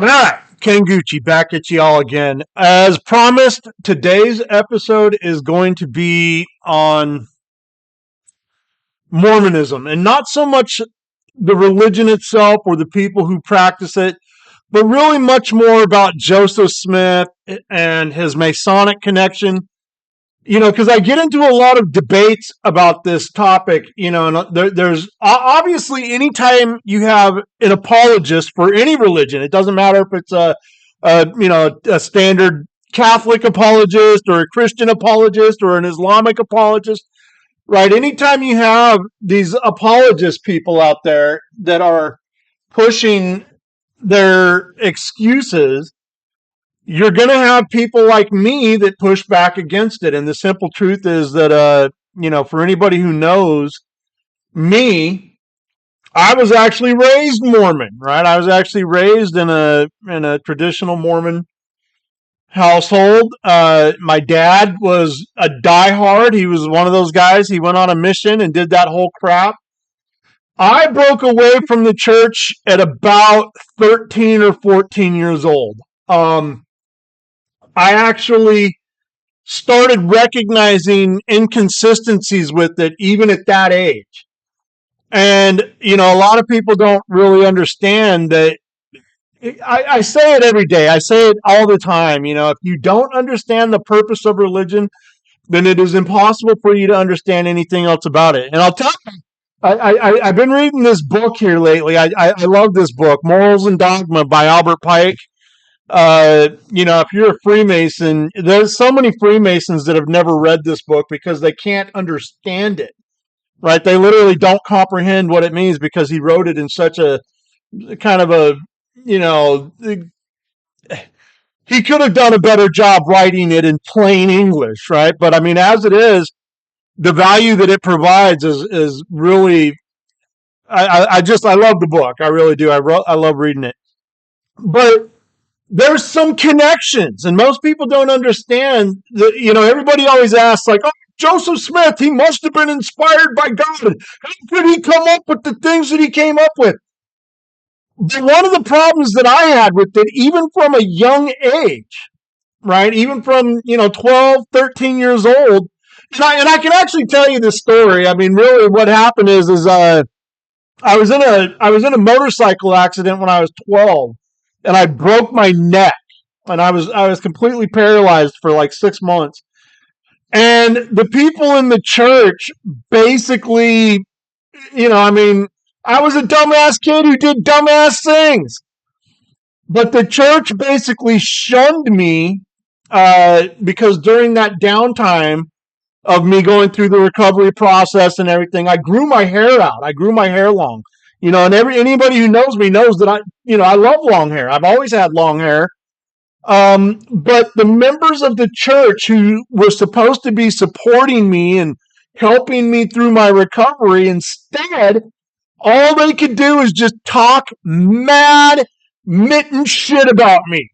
All right, Ken Gouchi back at y'all again. As promised, today's episode is going to be on Mormonism, and not so much the religion itself or the people who practice it, but really much more about Joseph Smith and his Masonic connection. Because I get into a lot of debates about this topic, and there's obviously anytime you have an apologist for any religion, it doesn't matter if it's a standard Catholic apologist or a Christian apologist or an Islamic apologist, right? Anytime you have these apologist people out there that are pushing their excuses, you're going to have people like me that push back against it. And the simple truth is that, for anybody who knows me, I was actually raised Mormon, right? I was actually raised in a traditional Mormon household. My dad was a diehard. He was one of those guys. He went on a mission and did that whole crap. I broke away from the church at about 13 or 14 years old. I actually started recognizing inconsistencies with it even at that age. And, a lot of people don't really understand that. I say it every day. I say it all the time. If you don't understand the purpose of religion, then it is impossible for you to understand anything else about it. And I'll tell you, I've been reading this book here lately. I love this book, Morals and Dogma by Albert Pike. If you're a Freemason, there's so many Freemasons that have never read this book because they can't understand it, right? They literally don't comprehend what it means because he wrote it in such a kind of a, he could have done a better job writing it in plain English, right? But I mean, as it is, the value that it provides is really, I love the book. I really do. I love reading it. But there's some connections, and most people don't understand that, everybody always asks, like, oh, Joseph Smith, he must have been inspired by God. How could he come up with the things that he came up with? But one of the problems that I had with it, even from a young age, right, even from, 12, 13 years old, and I can actually tell you this story. I mean, really what happened is I was in a motorcycle accident when I was 12. And I broke my neck, and I was completely paralyzed for like 6 months. And the people in the church basically, I was a dumbass kid who did dumbass things. But the church basically shunned me because during that downtime of me going through the recovery process and everything, I grew my hair out. I grew my hair long. And anybody who knows me knows that I love long hair. I've always had long hair. But the members of the church who were supposed to be supporting me and helping me through my recovery, instead, all they could do is just talk mad, mitten shit about me.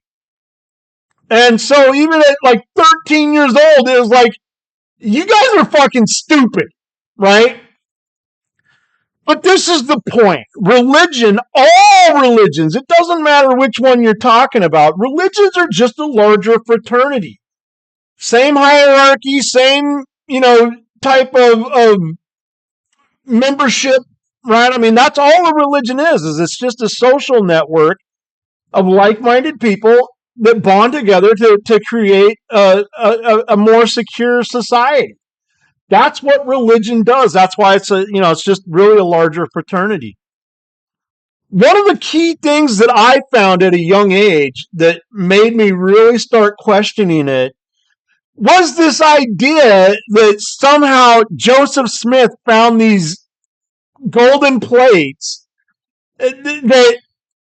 And so even at like 13 years old, it was like, you guys are fucking stupid, right? But this is the point. Religion, all religions, it doesn't matter which one you're talking about. Religions are just a larger fraternity. Same hierarchy, same, type of membership, right? I mean, that's all a religion is it's just a social network of like-minded people that bond together to create a more secure society. That's what religion does. That's why it's just really a larger fraternity. One of the key things that I found at a young age that made me really start questioning it was this idea that somehow Joseph Smith found these golden plates that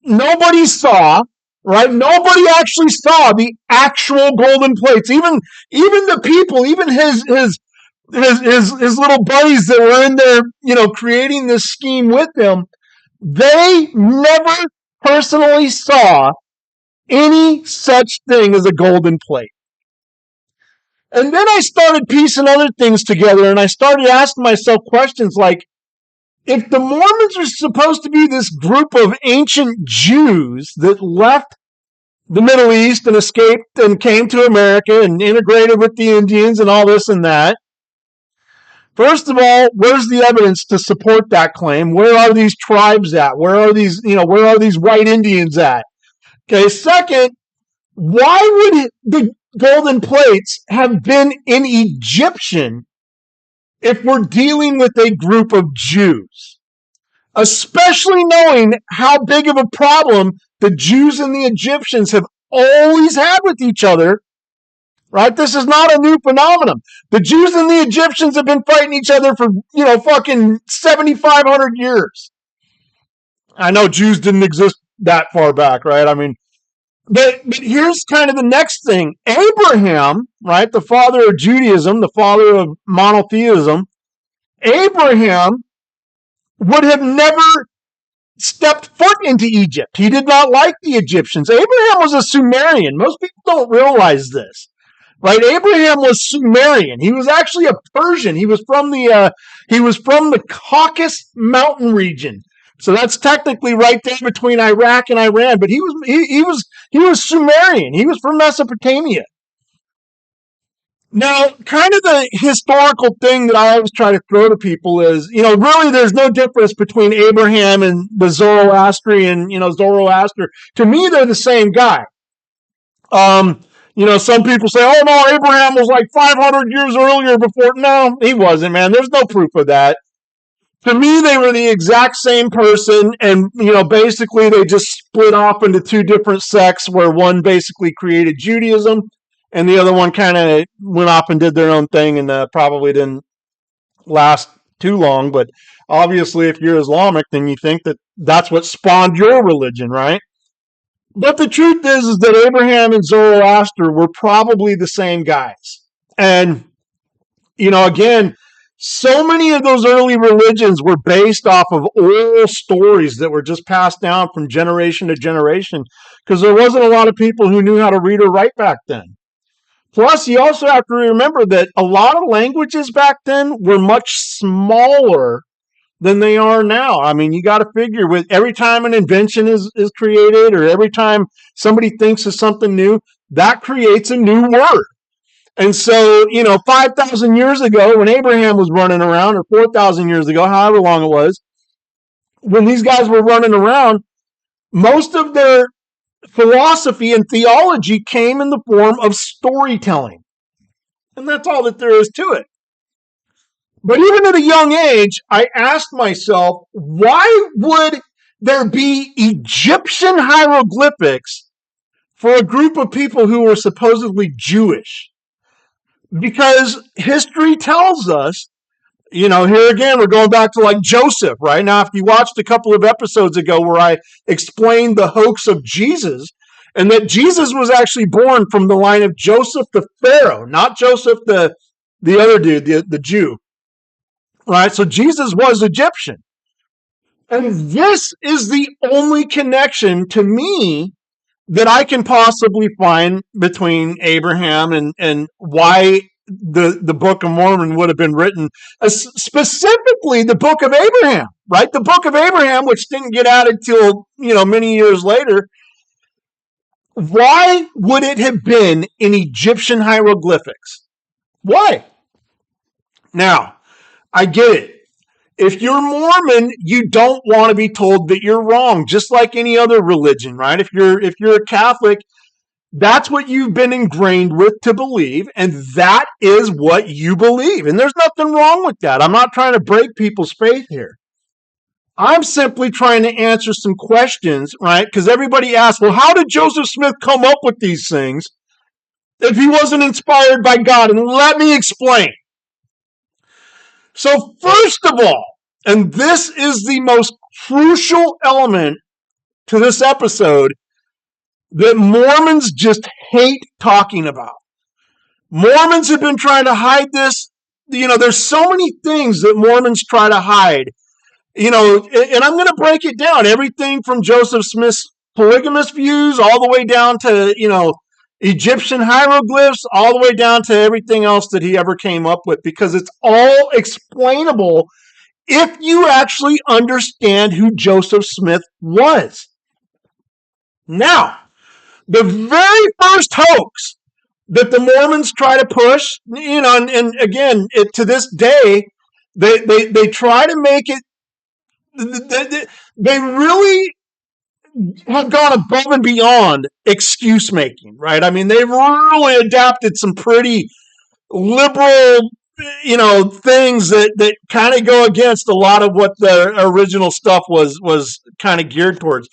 nobody saw, right? Nobody actually saw the actual golden plates. Even the people, even his little buddies that were in there, creating this scheme with him, they never personally saw any such thing as a golden plate. And then I started piecing other things together, and I started asking myself questions like, if the Mormons are supposed to be this group of ancient Jews that left the Middle East and escaped and came to America and integrated with the Indians and all this and that. First of all, where's the evidence to support that claim? Where are these tribes at? Where are these white Indians at? Okay, second, why would the golden plates have been in Egyptian if we're dealing with a group of Jews? Especially knowing how big of a problem the Jews and the Egyptians have always had with each other, right? This is not a new phenomenon. The Jews and the Egyptians have been fighting each other for, fucking 7,500 years. I know Jews didn't exist that far back, right? I mean, but here's kind of the next thing. Abraham, right, the father of Judaism, the father of monotheism, Abraham would have never stepped foot into Egypt. He did not like the Egyptians. Abraham was a Sumerian. Most people don't realize this, right? Abraham was Sumerian. He was actually a Persian. He was from the Caucasus mountain region. So that's technically right there between Iraq and Iran. But he was Sumerian. He was from Mesopotamia. Now, kind of the historical thing that I always try to throw to people is, really there's no difference between Abraham and the Zoroastrian, Zoroaster. To me, they're the same guy. Some people say, oh no, Abraham was like 500 years earlier before. No, he wasn't, man. There's no proof of that. To me, they were the exact same person, and, basically they just split off into two different sects where one basically created Judaism and the other one kind of went off and did their own thing and probably didn't last too long. But obviously, if you're Islamic, then you think that that's what spawned your religion, right? But the truth is that Abraham and Zoroaster were probably the same guys. And, again, so many of those early religions were based off of oral stories that were just passed down from generation to generation because there wasn't a lot of people who knew how to read or write back then. Plus, you also have to remember that a lot of languages back then were much smaller than they are now. I mean, you got to figure with every time an invention is created or every time somebody thinks of something new, that creates a new word. And so, 5,000 years ago when Abraham was running around, or 4,000 years ago, however long it was, when these guys were running around, most of their philosophy and theology came in the form of storytelling. And that's all that there is to it. But even at a young age, I asked myself, why would there be Egyptian hieroglyphics for a group of people who were supposedly Jewish? Because history tells us, here again, we're going back to like Joseph, right? Now, if you watched a couple of episodes ago where I explained the hoax of Jesus, and that Jesus was actually born from the line of Joseph the Pharaoh, not Joseph the other dude, the Jew, right? So Jesus was Egyptian. And this is the only connection to me that I can possibly find between Abraham and why the Book of Mormon would have been written, specifically the Book of Abraham, right? The Book of Abraham, which didn't get added till, many years later. Why would it have been in Egyptian hieroglyphics? Why? Now, I get it. If you're Mormon, you don't want to be told that you're wrong, just like any other religion, right? If you're a Catholic, that's what you've been ingrained with to believe, and that is what you believe. And there's nothing wrong with that. I'm not trying to break people's faith here. I'm simply trying to answer some questions, right? Because everybody asks, well, how did Joseph Smith come up with these things if he wasn't inspired by God? And let me explain. So first of all, and this is the most crucial element to this episode that Mormons just hate talking about. Mormons have been trying to hide this. There's so many things that Mormons try to hide. And I'm going to break it down. Everything from Joseph Smith's polygamous views all the way down to, Egyptian hieroglyphs, all the way down to everything else that he ever came up with, because it's all explainable if you actually understand who Joseph Smith was. Now, The very first hoax that the Mormons try to push, and again, to this day, they try to make it. They really have gone above and beyond excuse making, right? I mean, they've really adapted some pretty liberal, things that kind of go against a lot of what the original stuff was kind of geared towards.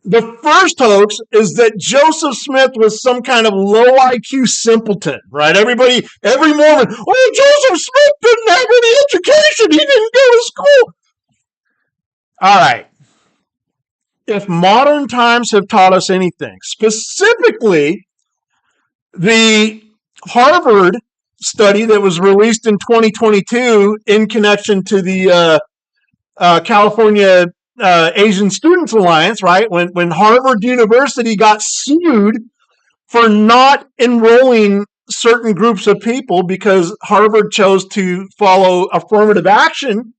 The first hoax is that Joseph Smith was some kind of low IQ simpleton, right? Every Mormon, Joseph Smith didn't have any education. He didn't go to school. All right. If modern times have taught us anything, specifically the Harvard study that was released in 2022 in connection to the California Asian Students Alliance, right? When Harvard University got sued for not enrolling certain groups of people because Harvard chose to follow affirmative action,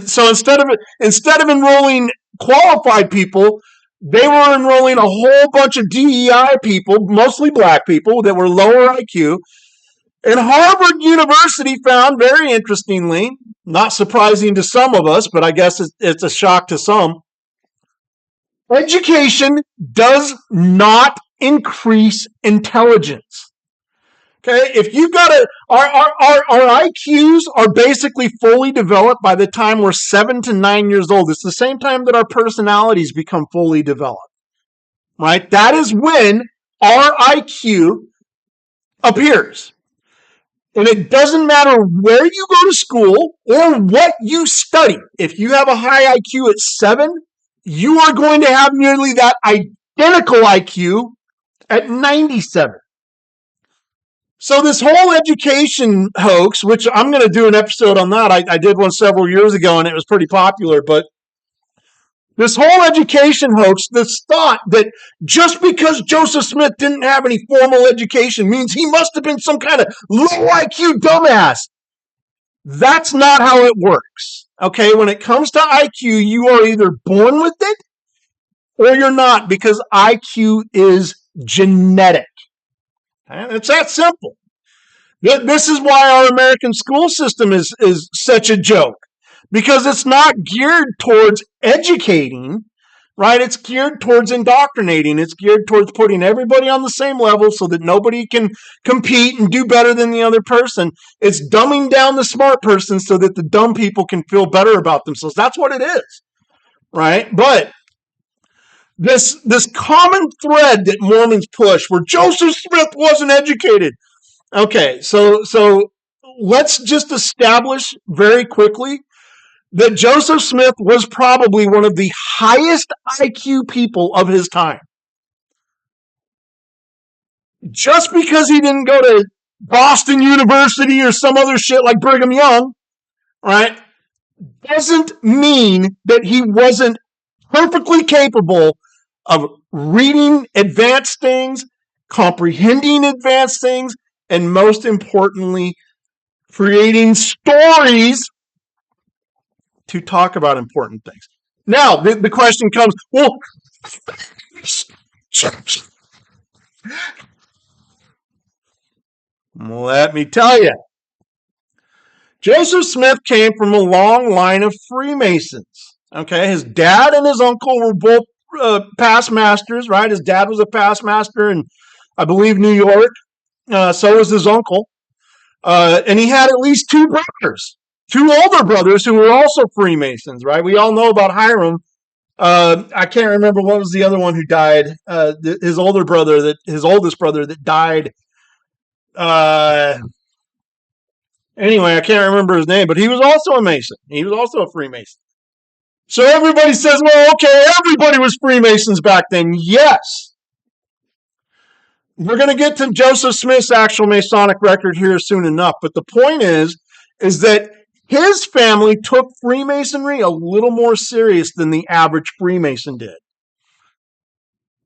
so instead of enrolling qualified people, they were enrolling a whole bunch of DEI people, mostly black people that were lower IQ. And Harvard University found, very interestingly, not surprising to some of us, but I guess it's a shock to some, education does not increase intelligence. Okay, if you've got our IQs are basically fully developed by the time we're 7 to 9 years old. It's the same time that our personalities become fully developed, right? That is when our IQ appears. And it doesn't matter where you go to school or what you study. If you have a high IQ at 7, you are going to have nearly that identical IQ at 97. So this whole education hoax, which I'm going to do an episode on that. I did one several years ago and it was pretty popular, but this whole education hoax, this thought that just because Joseph Smith didn't have any formal education means he must have been some kind of low IQ dumbass. That's not how it works. Okay, when it comes to IQ, you are either born with it or you're not, because IQ is genetic. And it's that simple. This is why our American school system is such a joke, because it's not geared towards educating, right? It's geared towards indoctrinating. It's geared towards putting everybody on the same level so that nobody can compete and do better than the other person. It's dumbing down the smart person so that the dumb people can feel better about themselves. That's what it is, right? But this common thread that Mormons push, where Joseph Smith wasn't educated. Okay, so let's just establish very quickly that Joseph Smith was probably one of the highest IQ people of his time. Just because he didn't go to Boston University or some other shit like Brigham Young, right, doesn't mean that he wasn't perfectly capable of reading advanced things, comprehending advanced things, and most importantly, creating stories to talk about important things. Now, the question comes, well, let me tell you. Joseph Smith came from a long line of Freemasons. Okay, his dad and his uncle were both past masters, right? His dad was a past master in, I believe, New York. So was his uncle. And he had at least two older brothers who were also Freemasons, right? We all know about Hiram. I can't remember what was the other one who died. His oldest brother that died. Anyway, I can't remember his name, but he was also a Mason. He was also a Freemason. So everybody says, well, okay, everybody was Freemasons back then. Yes. We're going to get to Joseph Smith's actual Masonic record here soon enough. But the point is that his family took Freemasonry a little more serious than the average Freemason did.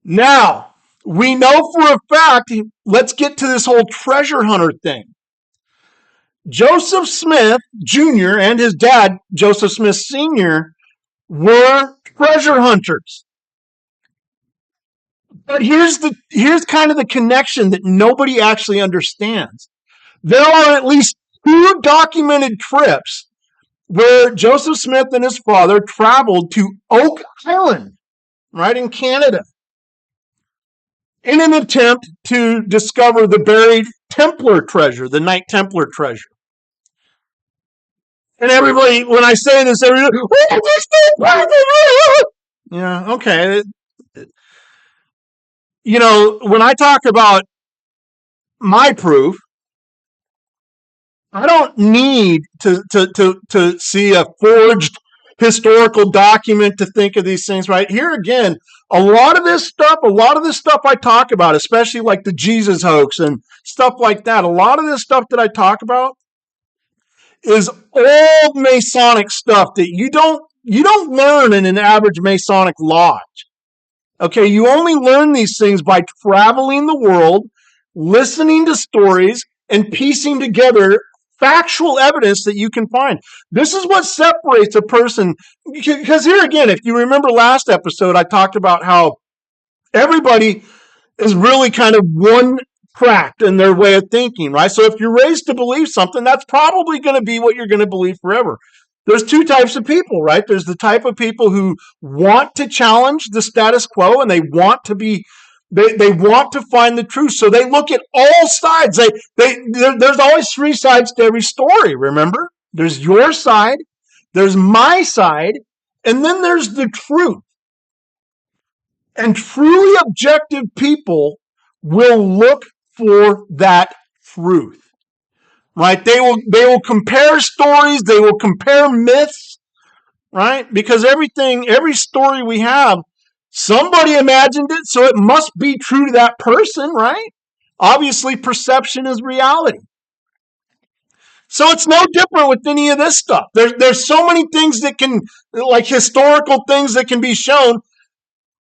Now, we know for a fact, let's get to this whole treasure hunter thing. Joseph Smith Jr. and his dad, Joseph Smith Sr., were treasure hunters. But here's kind of the connection that nobody actually understands. There are at least two documented trips where Joseph Smith and his father traveled to Oak Island, right in Canada, in an attempt to discover the buried Templar treasure, the Knight Templar treasure. And everybody, when I say this, everybody, oh, this is yeah, okay. You know, when I talk about my proof, I don't need to see a forged historical document to think of these things, right? Here again, a lot of this stuff I talk about, especially like the Jesus hoax and stuff like that, a lot of this stuff that I talk about is old Masonic stuff that you don't learn in an average Masonic lodge. Okay, you only learn these things by traveling the world, listening to stories, and piecing together factual evidence that you can find. This is what separates a person. Because here again, if you remember last episode, I talked about how everybody is really kind of one tracked in their way of thinking, right? So if you're raised to believe something, that's probably going to be what you're going to believe forever. There's two types of people, right? There's the type of people who want to challenge the status quo and they want to find the truth. So they look at all sides. There's always three sides to every story, remember? There's your side, there's my side, and then there's the truth. And truly objective people will look for that truth. Right? They will compare stories, they will compare myths, right? Because every story we have, somebody imagined it, so it must be true to that person, right? Obviously, perception is reality. So it's no different with any of this stuff. There's so many things that can, like historical things that can be shown,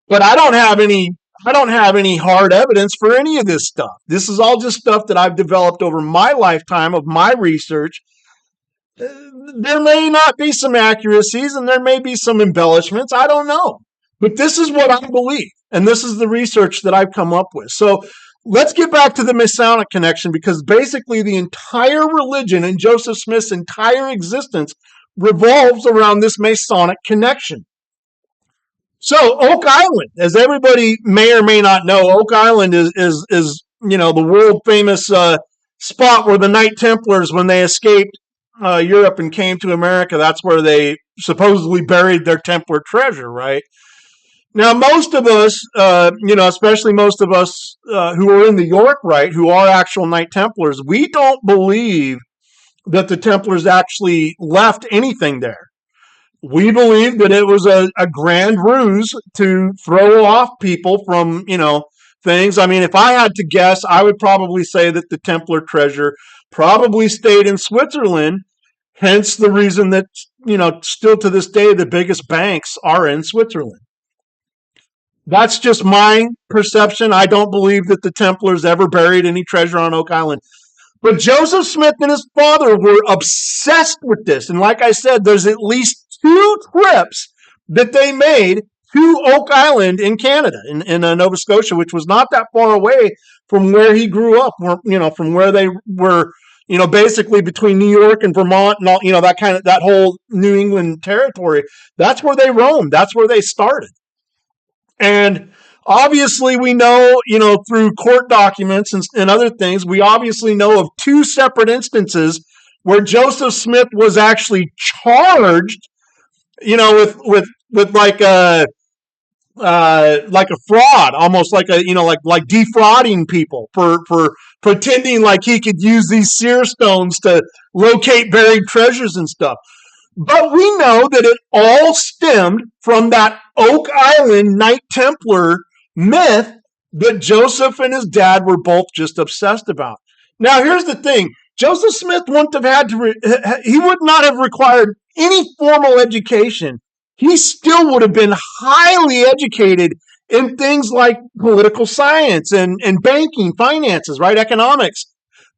but I don't have any hard evidence for any of this stuff. This is all just stuff that I've developed over my lifetime of my research. There may not be some accuracies and there may be some embellishments. I don't know. But this is what I believe. And this is the research that I've come up with. So let's get back to the Masonic connection, because basically the entire religion and Joseph Smith's entire existence revolves around this Masonic connection. So Oak Island, as everybody may or may not know, Oak Island is the world famous spot where the Knight Templars, when they escaped Europe and came to America, that's where they supposedly buried their Templar treasure, right? Now, most of us, especially most of us who are in the York Rite, who are actual Knight Templars, we don't believe that the Templars actually left anything there. We believe that it was a grand ruse to throw off people from, things. I mean, if I had to guess, I would probably say that the Templar treasure probably stayed in Switzerland, hence the reason that, still to this day, the biggest banks are in Switzerland. That's just my perception. I don't believe that the Templars ever buried any treasure on Oak Island. But Joseph Smith and his father were obsessed with this. And like I said, there's at least two trips that they made to Oak Island in Canada, in Nova Scotia, which was not that far away from where he grew up, from where they were, basically between New York and Vermont and all, that whole New England territory. That's where they roamed. That's where they started. And obviously we know, through court documents and other things, we obviously know of two separate instances where Joseph Smith was actually charged, with like a fraud, almost like like defrauding people for pretending like he could use these seer stones to locate buried treasures and stuff. But we know that it all stemmed from that Oak Island Knight Templar myth that Joseph and his dad were both just obsessed about. Now, here's the thing. Joseph Smith wouldn't have had to, he would not have required any formal education. He still would have been highly educated in things like political science and banking, finances, right? Economics.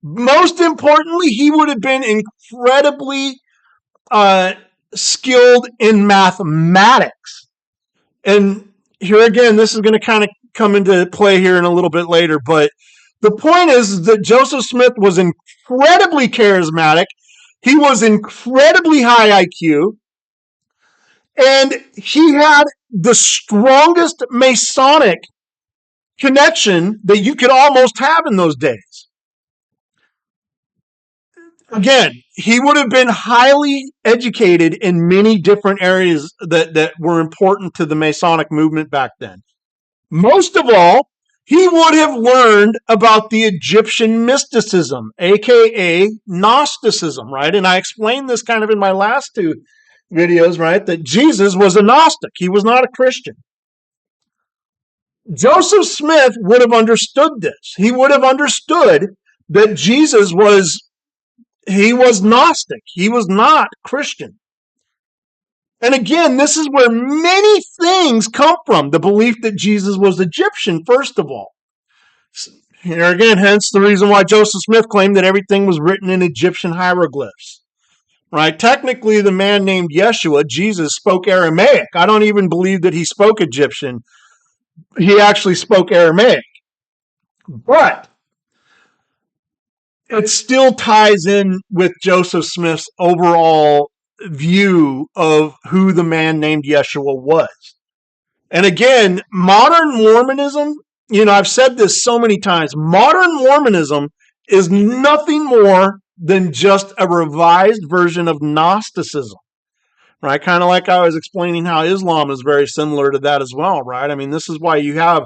Most importantly, he would have been incredibly skilled in mathematics. And here again, this is going to kind of come into play here in a little bit later. But the point is that Joseph Smith was incredibly charismatic. He was incredibly high IQ, and he had the strongest Masonic connection that you could almost have in those days. Again, he would have been highly educated in many different areas that were important to the Masonic movement back then. Most of all, he would have learned about the Egyptian mysticism, aka Gnosticism, right? And I explained this kind of in my last two videos, right? That Jesus was a Gnostic. He was not a Christian. Joseph Smith would have understood this. He would have understood that Jesus was Gnostic. He was not Christian. And again, this is where many things come from. The belief that Jesus was Egyptian, first of all. Here again, hence the reason why Joseph Smith claimed that everything was written in Egyptian hieroglyphs. Right? Technically, the man named Yeshua, Jesus, spoke Aramaic. I don't even believe that he spoke Egyptian. He actually spoke Aramaic. But it still ties in with Joseph Smith's overall view of who the man named Yeshua was. And again, modern Mormonism, I've said this so many times, modern Mormonism is nothing more than just a revised version of Gnosticism, right? Kind of like I was explaining how Islam is very similar to that as well, right? I mean, this is why you have,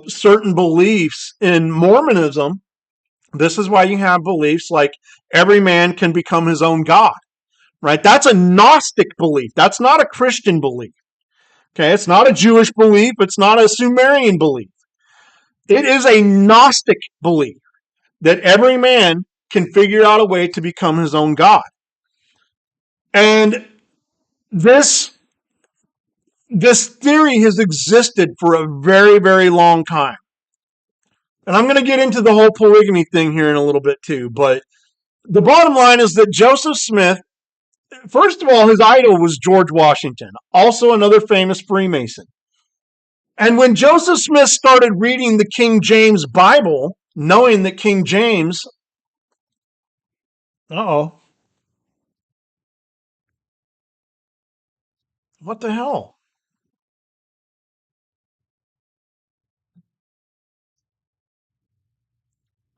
certain beliefs in Mormonism. This is why you have beliefs like every man can become his own God, right? That's a Gnostic belief. That's not a Christian belief. Okay, it's not a Jewish belief. It's not a Sumerian belief. It is a Gnostic belief that every man can figure out a way to become his own God. And this theory has existed for a very, very long time. And I'm going to get into the whole polygamy thing here in a little bit too. But the bottom line is that Joseph Smith, first of all, his idol was George Washington, also another famous Freemason. And when Joseph Smith started reading the King James Bible, knowing that King James, what the hell?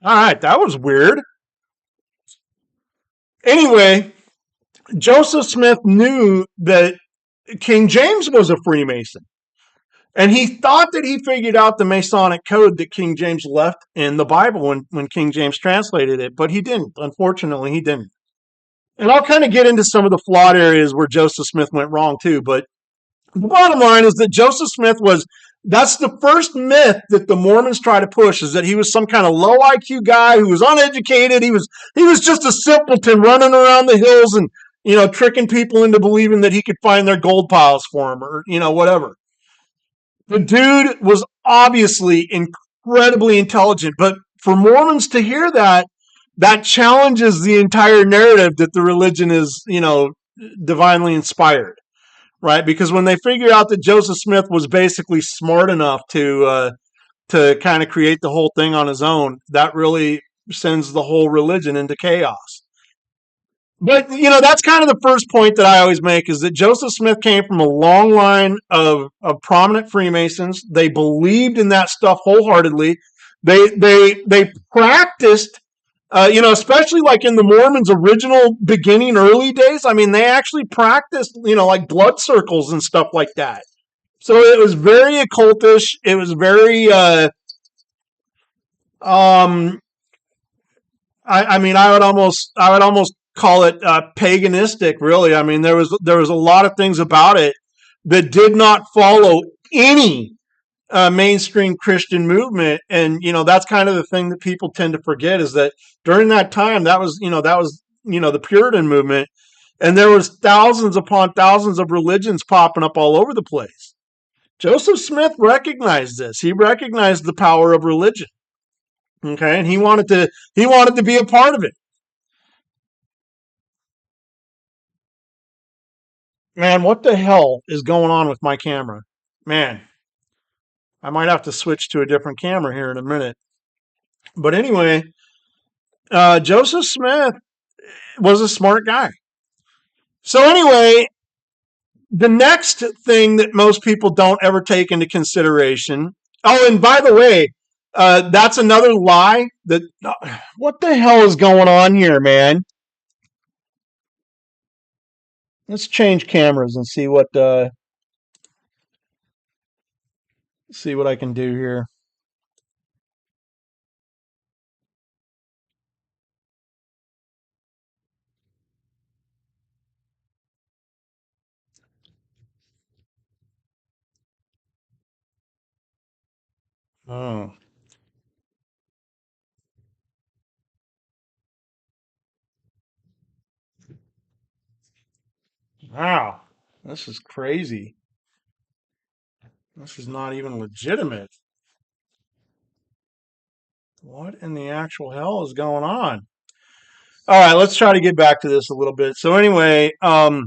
All right, that was weird. Anyway, Joseph Smith knew that King James was a Freemason. And he thought that he figured out the Masonic code that King James left in the Bible when King James translated it, but he didn't. Unfortunately, he didn't. And I'll kind of get into some of the flawed areas where Joseph Smith went wrong too, but the bottom line is that Joseph Smith that's the first myth that the Mormons try to push, is that he was some kind of low IQ guy who was uneducated. He was just a simpleton running around the hills and, tricking people into believing that he could find their gold piles for him or, whatever. The dude was obviously incredibly intelligent, but for Mormons to hear that challenges the entire narrative that the religion is, divinely inspired. Right, because when they figure out that Joseph Smith was basically smart enough to kind of create the whole thing on his own, that really sends the whole religion into chaos. But that's kind of the first point that I always make, is that Joseph Smith came from a long line of prominent Freemasons. They believed in that stuff wholeheartedly. They practiced. Especially like in the Mormons' original beginning, early days. I mean, they actually practiced, like blood circles and stuff like that. So it was very occultish. It was very, I would almost call it paganistic. Really, I mean, there was a lot of things about it that did not follow any mainstream Christian movement. And, that's kind of the thing that people tend to forget, is that during that time, that was the Puritan movement. And there was thousands upon thousands of religions popping up all over the place. Joseph Smith recognized this. He recognized the power of religion. Okay. And he wanted to be a part of it. Man, what the hell is going on with my camera? Man. I might have to switch to a different camera here in a minute. But anyway, Joseph Smith was a smart guy. So anyway, the next thing that most people don't ever take into consideration. Oh, and by the way, that's another lie. That what the hell is going on here, man? Let's change cameras and see what I can do here. Oh, wow, this is crazy. This is not even legitimate. What in the actual hell is going on? All right, let's try to get back to this a little bit. So anyway, uh,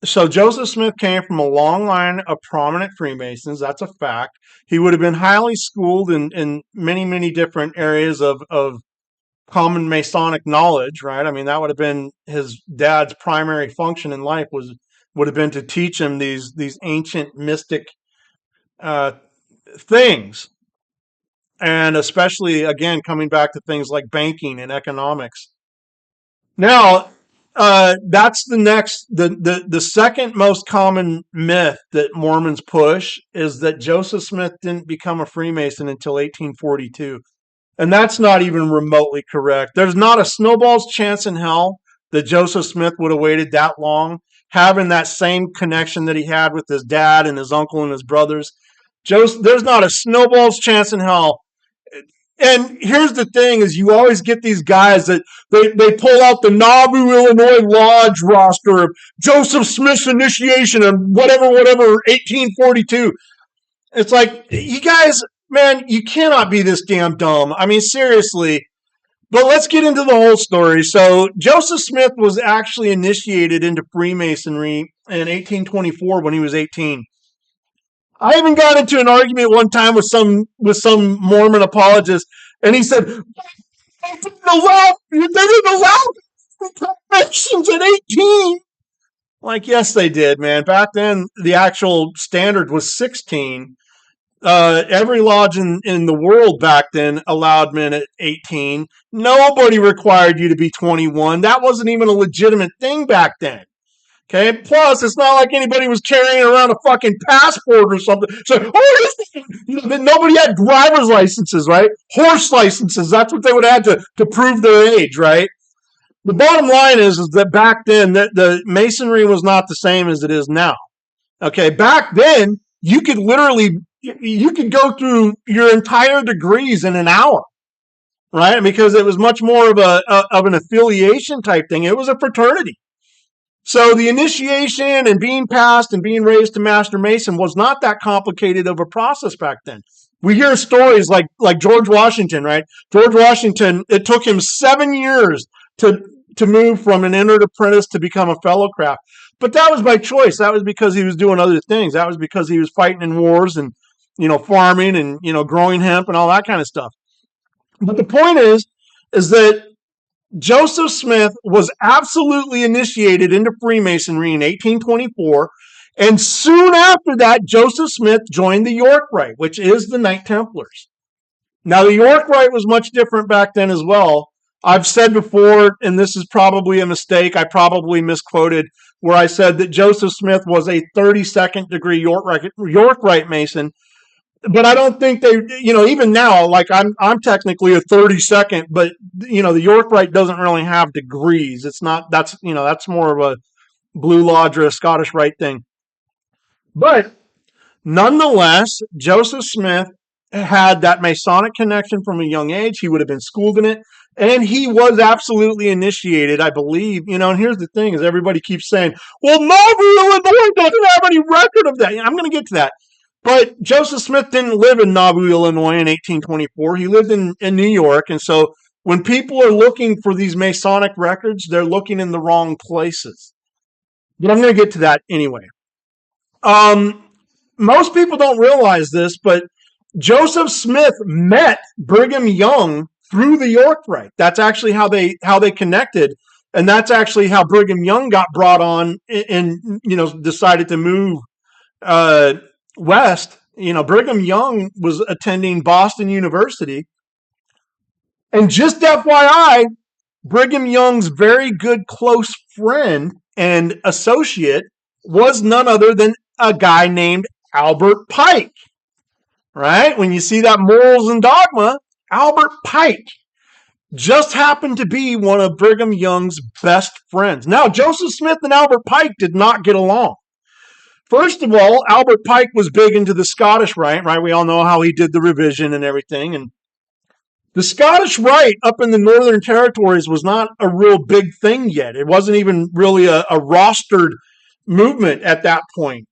so Joseph Smith came from a long line of prominent Freemasons. That's a fact. He would have been highly schooled in many, many different areas of common Masonic knowledge, right? I mean, that would have been his dad's primary function in life would have been to teach him these ancient mystic uh, things, and especially again coming back to things like banking and economics. Now, that's the second most common myth that Mormons push is that Joseph Smith didn't become a Freemason until 1842. And that's not even remotely correct. There's not a snowball's chance in hell that Joseph Smith would have waited that long, having that same connection that he had with his dad and his uncle and his brothers. There's not a snowball's chance in hell. And here's the thing is you always get these guys that they pull out the Nauvoo, Illinois Lodge roster of Joseph Smith's initiation and whatever, 1842. It's like, you guys, man, you cannot be this damn dumb. I mean, seriously. But let's get into the whole story. So Joseph Smith was actually initiated into Freemasonry in 1824 when he was 18. I even got into an argument one time with some Mormon apologist, and he said, they didn't allow confirmations at 18. Like, yes, they did, man. Back then, the actual standard was 16. Every lodge in the world back then allowed men at 18. Nobody required you to be 21. That wasn't even a legitimate thing back then. Okay. Plus, it's not like anybody was carrying around a fucking passport or something. So, nobody had driver's licenses, right? Horse licenses. That's what they would have to prove their age, right? The bottom line is that back then, the masonry was not the same as it is now. Okay. Back then, you could go through your entire degrees in an hour, right? Because it was much more of an affiliation type thing. It was a fraternity. So the initiation and being passed and being raised to Master Mason was not that complicated of a process back then. We hear stories like George Washington, right? George Washington, it took him 7 years to move from an entered apprentice to become a fellow craft. But that was by choice. That was because he was doing other things. That was because he was fighting in wars and, farming and, growing hemp and all that kind of stuff. But the point is that Joseph Smith was absolutely initiated into Freemasonry in 1824, and soon after that, Joseph Smith joined the York Rite, which is the Knight Templars. Now, the York Rite was much different back then as well. I've said before, and this is probably a mistake, I probably misquoted, where I said that Joseph Smith was a 32nd degree York Rite Mason. But I don't think they, even now, like I'm technically a 32nd, but the York Rite doesn't really have degrees. It's not, that's more of a Blue Lodge or a Scottish Rite thing. But nonetheless, Joseph Smith had that Masonic connection from a young age. He would have been schooled in it. And he was absolutely initiated, I believe. And here's the thing is everybody keeps saying, well, Nauvoo, Illinois doesn't have any record of that. I'm going to get to that. But Joseph Smith didn't live in Nauvoo, Illinois in 1824. He lived in New York. And so when people are looking for these Masonic records, they're looking in the wrong places. But I'm going to get to that anyway. Most people don't realize this, but Joseph Smith met Brigham Young through the York Rite. That's actually how they connected, and that's actually how Brigham Young got brought on and decided to move west. Brigham Young was attending Boston University, and just FYI, Brigham Young's very good close friend and associate was none other than a guy named Albert Pike. Right? When you see that Morals and Dogma, Albert Pike just happened to be one of Brigham Young's best friends. Now, Joseph Smith and Albert Pike did not get along. First of all, Albert Pike was big into the Scottish Rite, right? We all know how he did the revision and everything. And the Scottish Rite up in the Northern Territories was not a real big thing yet. It wasn't even really a rostered movement at that point.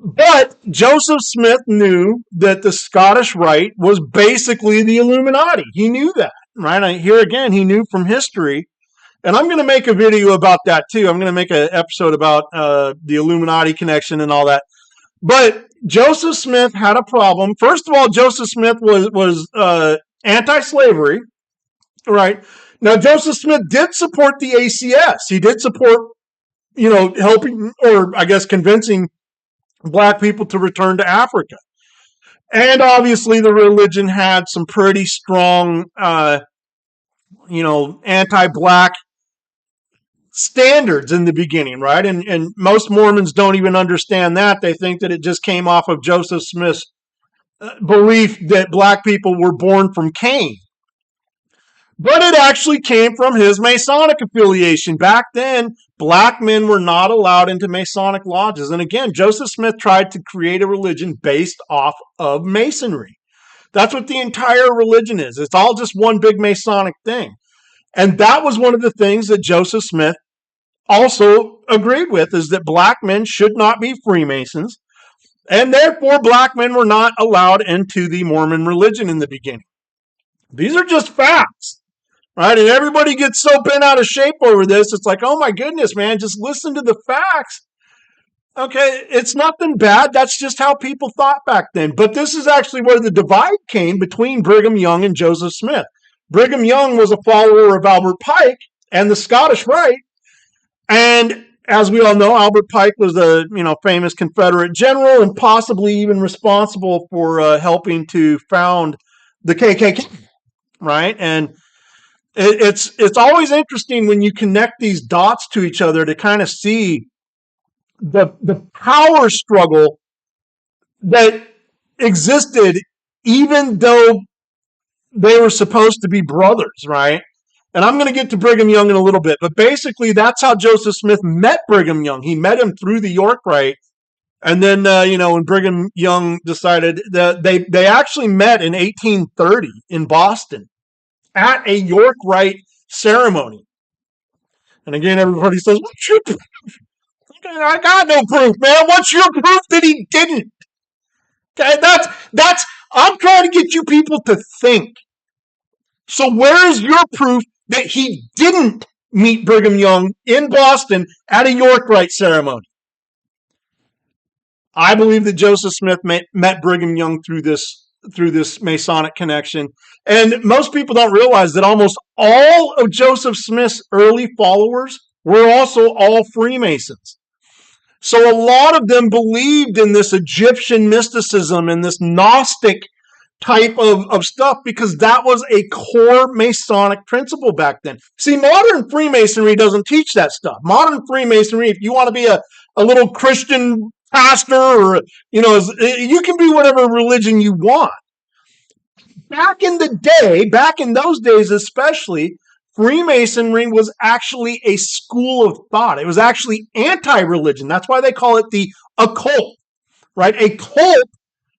But Joseph Smith knew that the Scottish Rite was basically the Illuminati. He knew that, right? Here again, he knew from history. And I'm going to make a video about that too. I'm going to make an episode about the Illuminati connection and all that. But Joseph Smith had a problem. First of all, Joseph Smith was anti-slavery, right? Now, Joseph Smith did support the ACS. He did support, helping, or I guess convincing Black people to return to Africa. And obviously the religion had some pretty strong, anti-Black standards in the beginning, right? And most Mormons don't even understand that. They think that it just came off of Joseph Smith's belief that Black people were born from Cain. But it actually came from his Masonic affiliation. Back then, Black men were not allowed into Masonic lodges. And again, Joseph Smith tried to create a religion based off of Masonry. That's what the entire religion is. It's all just one big Masonic thing. And that was one of the things that Joseph Smith also agreed with, is that Black men should not be Freemasons. And therefore, Black men were not allowed into the Mormon religion in the beginning. These are just facts. Right? And everybody gets so bent out of shape over this. It's like, oh my goodness, man, just listen to the facts. Okay, it's nothing bad. That's just how people thought back then. But this is actually where the divide came between Brigham Young and Joseph Smith. Brigham Young was a follower of Albert Pike and the Scottish Rite. And as we all know, Albert Pike was a famous Confederate general and possibly even responsible for helping to found the KKK. Right? And it's always interesting when you connect these dots to each other to kind of see the power struggle that existed even though they were supposed to be brothers, right? And I'm going to get to Brigham Young in a little bit, but basically that's how Joseph Smith met Brigham Young. He met him through the York Rite. And then, when Brigham Young decided that they actually met in 1830 in Boston at a York Rite ceremony. And again, everybody says, what's your proof? I got no proof, man. What's your proof that he didn't? Okay, that's I'm trying to get you people to think. So where is your proof that he didn't meet Brigham Young in Boston at a York Rite ceremony? I believe that Joseph Smith met Brigham Young through this Masonic connection. And most people don't realize that almost all of Joseph Smith's early followers were also all Freemasons. So a lot of them believed in this Egyptian mysticism and this Gnostic type of stuff because that was a core Masonic principle back then. See, modern Freemasonry doesn't teach that stuff. Modern Freemasonry, if you want to be a little Christian pastor or, you can be whatever religion you want. Back in those days especially, Freemasonry was actually a school of thought. It was actually anti-religion. That's why they call it the occult, right? A cult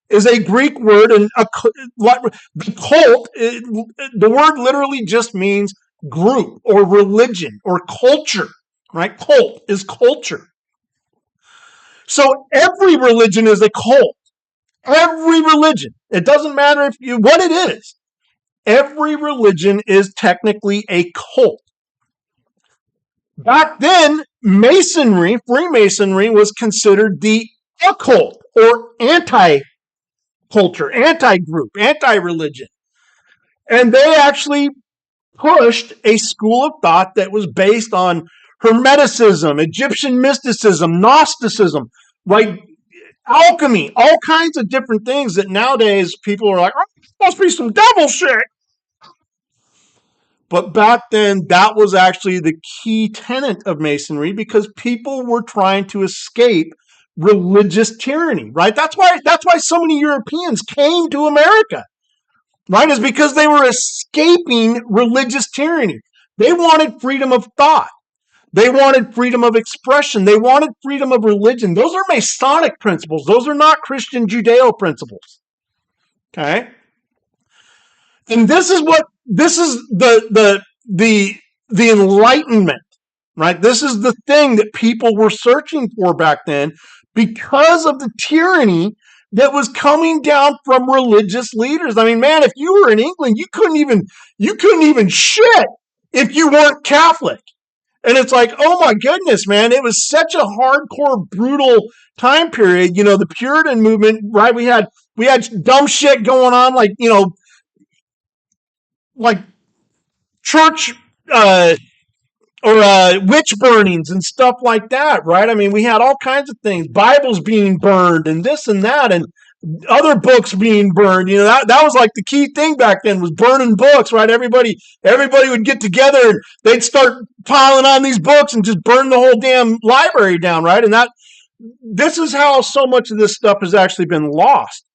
is a Greek word, and the cult, the word literally just means group or religion or culture, right? Cult is culture. So every religion is a cult. Every religion. It doesn't matter what it is. Every religion is technically a cult. Back then, Masonry, Freemasonry, was considered the occult or anti-culture, anti-group, anti-religion. And they actually pushed a school of thought that was based on Hermeticism, Egyptian mysticism, Gnosticism, like alchemy, all kinds of different things that nowadays people are like, oh, must be some devil shit. But back then, that was actually the key tenet of Masonry because people were trying to escape religious tyranny, right? That's why so many Europeans came to America, right? Is because they were escaping religious tyranny. They wanted freedom of thought. They wanted freedom of expression. They wanted freedom of religion. Those are Masonic principles. Those are not Christian Judeo principles. Okay? And this is the Enlightenment, right? This is the thing that people were searching for back then because of the tyranny that was coming down from religious leaders. I mean, man, if you were in England, you couldn't even shit if you weren't Catholic. And it's like, oh my goodness, man, it was such a hardcore, brutal time period. You know, the Puritan movement, right? We had dumb shit going on, like church or witch burnings and stuff like that, right? I mean, we had all kinds of things, Bibles being burned and this and that, and other books being burned. You know, that was like the key thing back then was burning books, right? Everybody would get together and they'd start piling on these books and just burn the whole damn library down, right? And this is how so much of this stuff has actually been lost.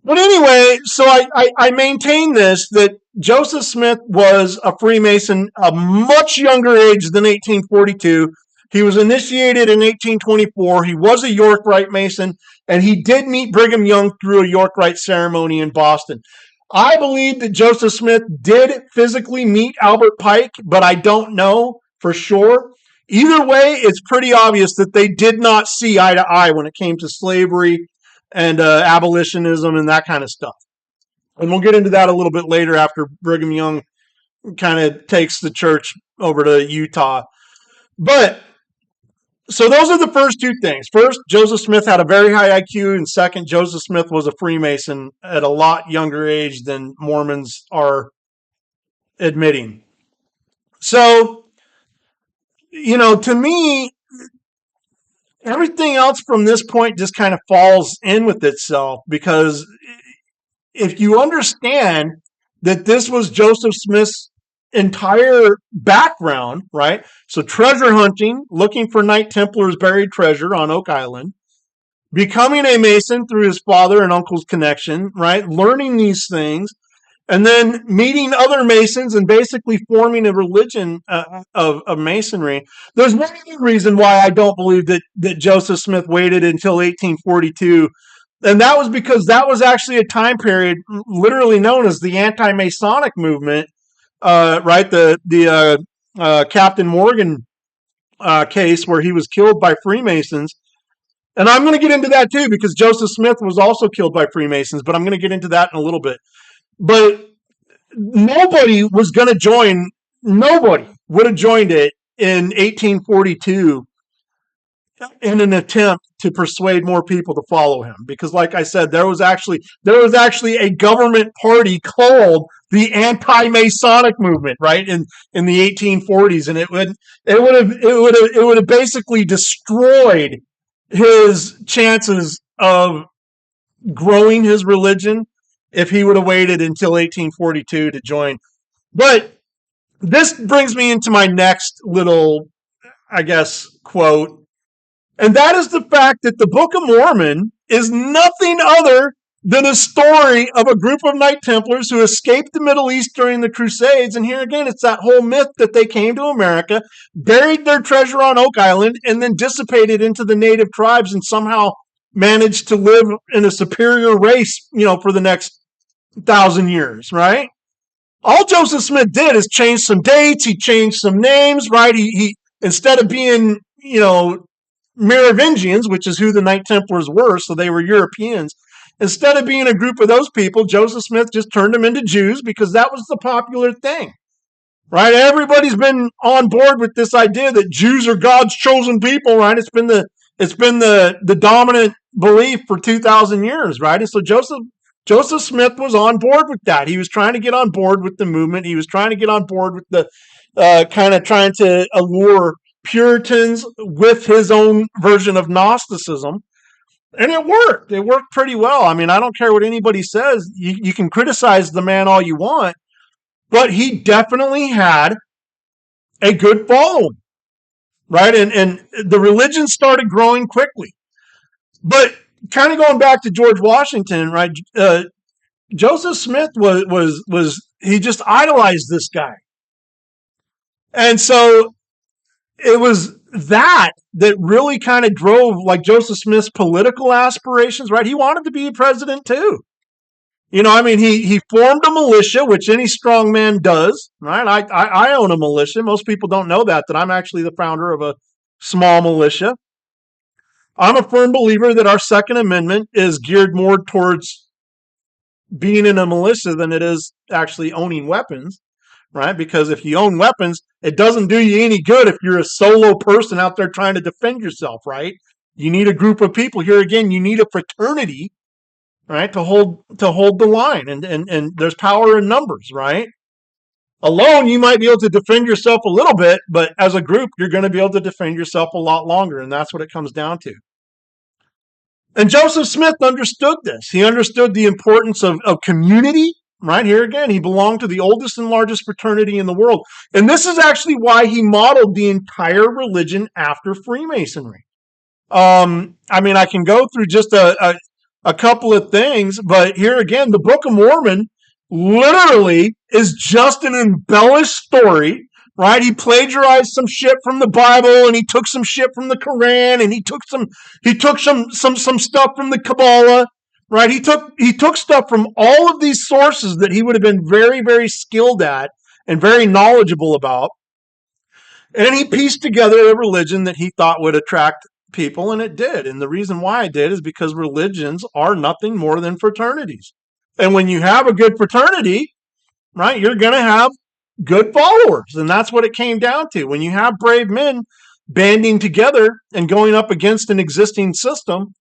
But anyway, so I maintain this, that Joseph Smith was a Freemason a much younger age than 1842. He was initiated in 1824. He was a York Rite Mason, and he did meet Brigham Young through a York Rite ceremony in Boston. I believe that Joseph Smith did physically meet Albert Pike, but I don't know for sure. Either way, it's pretty obvious that they did not see eye to eye when it came to slavery and abolitionism and that kind of stuff. And we'll get into that a little bit later after Brigham Young kind of takes the church over to Utah. But so those are the first two things. First, Joseph Smith had a very high IQ, and second, Joseph Smith was a Freemason at a lot younger age than Mormons are admitting. So, you know, to me, everything else from this point just kind of falls in with itself, because if you understand that this was Joseph Smith's entire background, right? So treasure hunting, looking for Knight Templars' buried treasure on Oak Island, becoming a Mason through his father and uncle's connection, right? Learning these things, and then meeting other Masons and basically forming a religion of Masonry. There's one other reason why I don't believe that Joseph Smith waited until 1842, and that was because that was actually a time period literally known as the anti-Masonic movement, right? The Captain Morgan case where he was killed by Freemasons. And I'm going to get into that too, because Joseph Smith was also killed by Freemasons, but I'm going to get into that in a little bit. But nobody was going to join, nobody would have joined it in 1842 in an attempt to persuade more people to follow him. Because like I said, there was actually a government party called the anti-Masonic movement, right, in the 1840s, and it would have basically destroyed his chances of growing his religion if he would have waited until 1842 to join. But this brings me into my next little, I guess, quote, and that is the fact that the Book of Mormon is nothing other than a story of a group of Knight Templars who escaped the Middle East during the Crusades. And here again, it's that whole myth that they came to America, buried their treasure on Oak Island, and then dissipated into the native tribes and somehow managed to live in a superior race, you know, for the next 1,000 years, right? All Joseph Smith did is change some dates. He changed some names, right? He instead of being, you know, Merovingians, which is who the Knight Templars were, so they were Europeans. Instead of being a group of those people, Joseph Smith just turned them into Jews because that was the popular thing. right? Everybody's been on board with this idea that Jews are God's chosen people, right? It's been the dominant belief for 2,000 years, right? And so Joseph Smith was on board with that. He was trying to get on board with the movement. He was trying to get on board with the kind of trying to allure Puritans with his own version of Gnosticism. And it worked. It worked pretty well. I mean, I don't care what anybody says. You can criticize the man all you want, but he definitely had a good following, right? And the religion started growing quickly. But kind of going back to George Washington, right? Joseph Smith was he just idolized this guy. And so it was that really kind of drove like Joseph Smith's political aspirations, right? He wanted to be president too. You know, I mean, he formed a militia, which any strong man does, right? I own a militia. Most people don't know that I'm actually the founder of a small militia. I'm a firm believer that our Second Amendment is geared more towards being in a militia than it is actually owning weapons, right? Because if you own weapons, it doesn't do you any good if you're a solo person out there trying to defend yourself, right? You need a group of people. Here again, you need a fraternity, right, to hold the line. And there's power in numbers, right? Alone, you might be able to defend yourself a little bit, but as a group, you're going to be able to defend yourself a lot longer, and that's what it comes down to. And Joseph Smith understood this. He understood the importance of community. Right here again, he belonged to the oldest and largest fraternity in the world. And this is actually why he modeled the entire religion after Freemasonry. I mean, I can go through just a couple of things, but here again, the Book of Mormon literally is just an embellished story, right? He plagiarized some shit from the Bible, and he took some shit from the Quran, and he took some stuff from the Kabbalah, right? He took stuff from all of these sources that he would have been very, very skilled at and very knowledgeable about, and he pieced together a religion that he thought would attract people, and it did. And the reason why it did is because religions are nothing more than fraternities. And when you have a good fraternity, right, you're going to have good followers. And that's what it came down to. When you have brave men banding together and going up against an existing system,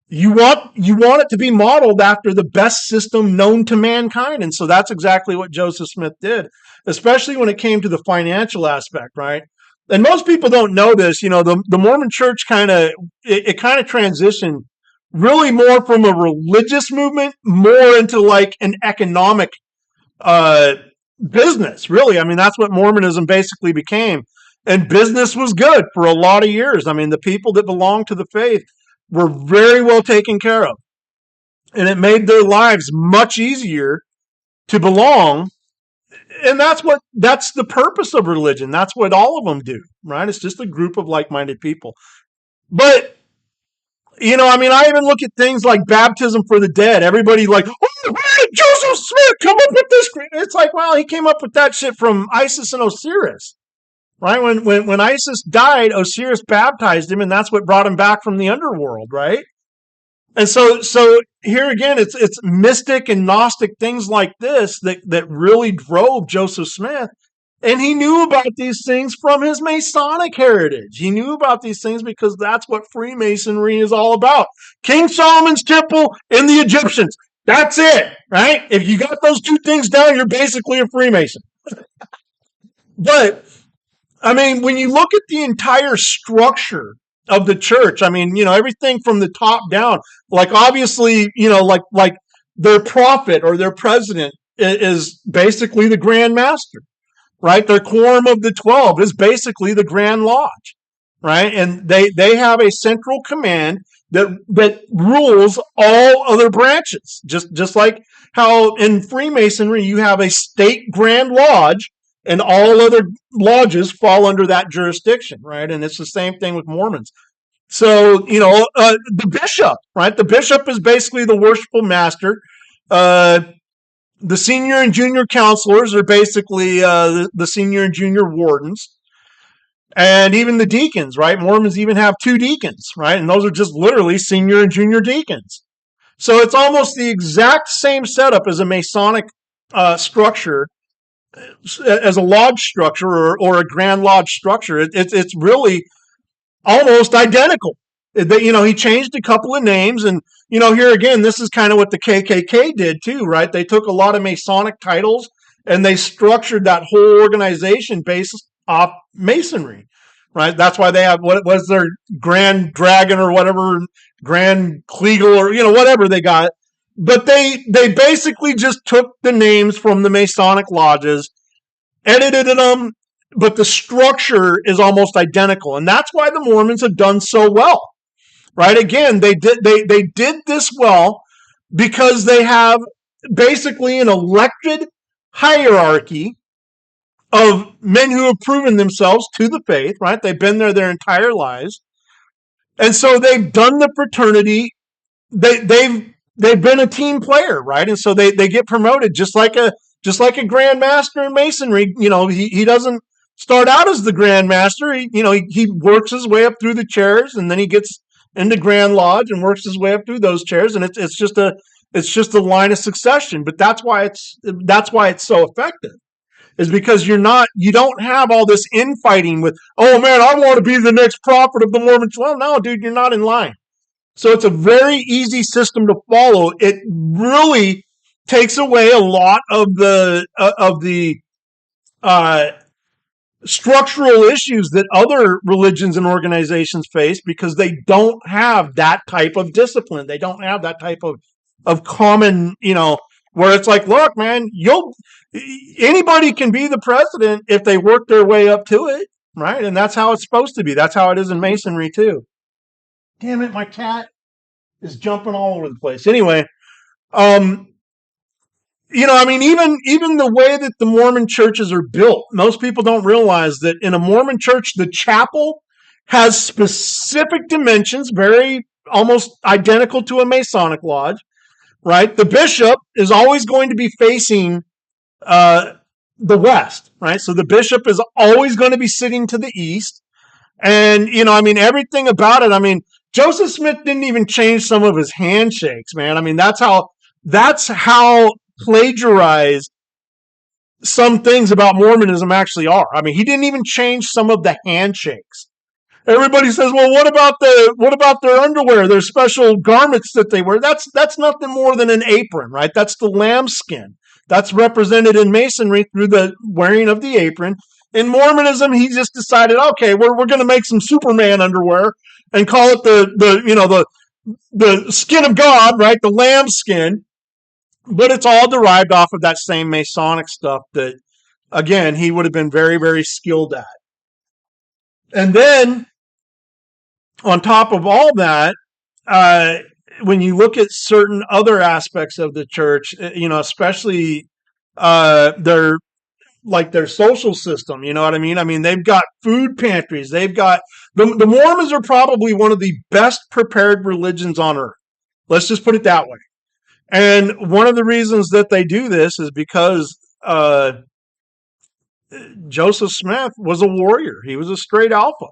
you want it to be modeled after the best system known to mankind. And so that's exactly what Joseph Smith did, especially when it came to the financial aspect, right? And most people don't know this. You know, the Mormon church kind of transitioned really more from a religious movement more into like an economic business, really. I mean, that's what Mormonism basically became. And business was good for a lot of years. I mean, the people that belonged to the faith were very well taken care of. And it made their lives much easier to belong. And that's the purpose of religion. That's what all of them do, right? It's just a group of like-minded people. But, you know, I mean, I even look at things like baptism for the dead. Everybody like, oh, where did Joseph Smith come up with this? It's like, well, he came up with that shit from Isis and Osiris, right? When Isis died, Osiris baptized him, and that's what brought him back from the underworld, right? And so here again, it's mystic and Gnostic things like this that really drove Joseph Smith. And he knew about these things from his Masonic heritage. He knew about these things because that's what Freemasonry is all about. King Solomon's Temple and the Egyptians. That's it, right? If you got those two things down, you're basically a Freemason. But, I mean, when you look at the entire structure of the church, I mean, you know, everything from the top down, like obviously, you know, like their prophet or their president is basically the Grand Master. Right? Their quorum of the 12 is basically the Grand Lodge, right? And they have a central command that rules all other branches. Just like how in Freemasonry you have a state Grand Lodge and all other lodges fall under that jurisdiction, right? And it's the same thing with Mormons. So, you know, the bishop, right? The bishop is basically the worshipful master. The senior and junior counselors are basically the senior and junior wardens. And even the deacons, right? Mormons even have two deacons, right? And those are just literally senior and junior deacons. So it's almost the exact same setup as a Masonic structure as a lodge structure or a Grand Lodge structure. It's really almost identical. He changed a couple of names, and here again, this is kind of what the KKK did too, right? They took a lot of Masonic titles and they structured that whole organization based off Masonry, right? That's why they have what was their Grand Dragon or whatever, Grand Kleagle or whatever they got. But they basically just took the names from the Masonic lodges, edited them, but the structure is almost identical, and that's why the Mormons have done so well, right? Again, they did this well because they have basically an elected hierarchy of men who have proven themselves to the faith, right? They've been there their entire lives, and so they've done the fraternity. They've been a team player, right? And so they get promoted just like a Grand Master in Masonry. He doesn't start out as the Grand Master. He works his way up through the chairs, and then he gets into Grand Lodge and works his way up through those chairs, and it's just a line of succession. But that's why it's so effective, is because you don't have all this infighting with, oh man, I want to be the next prophet of the Mormon. Well, no, dude, you're not in line. So it's a very easy system to follow. It really takes away a lot of the structural issues that other religions and organizations face, because they don't have that type of discipline. They don't have that type of common, where it's like, look, man, anybody can be the president if they work their way up to it, right? And that's how it's supposed to be. That's how it is in Masonry too. Damn it, my cat is jumping all over the place. Anyway, even the way that the Mormon churches are built, most people don't realize that in a Mormon church, the chapel has specific dimensions, very almost identical to a Masonic lodge, right? The bishop is always going to be facing the west, right? So the bishop is always going to be sitting to the east. And, everything about it, Joseph Smith didn't even change some of his handshakes, man. That's how plagiarized some things about Mormonism actually are. He didn't even change some of the handshakes. Everybody says, well, what about their underwear, their special garments that they wear? That's nothing more than an apron, right? That's the lambskin. That's represented in Masonry through the wearing of the apron. In Mormonism, he just decided, okay, we're going to make some Superman underwear and call it the skin of God, right? The lamb skin. But it's all derived off of that same Masonic stuff that, again, he would have been very, very skilled at. And then, on top of all that, when you look at certain other aspects of the church, especially their social system, you know what I mean? They've got food pantries. They've got the Mormons are probably one of the best prepared religions on earth. Let's just put it that way. And one of the reasons that they do this is because Joseph Smith was a warrior. He was a straight alpha.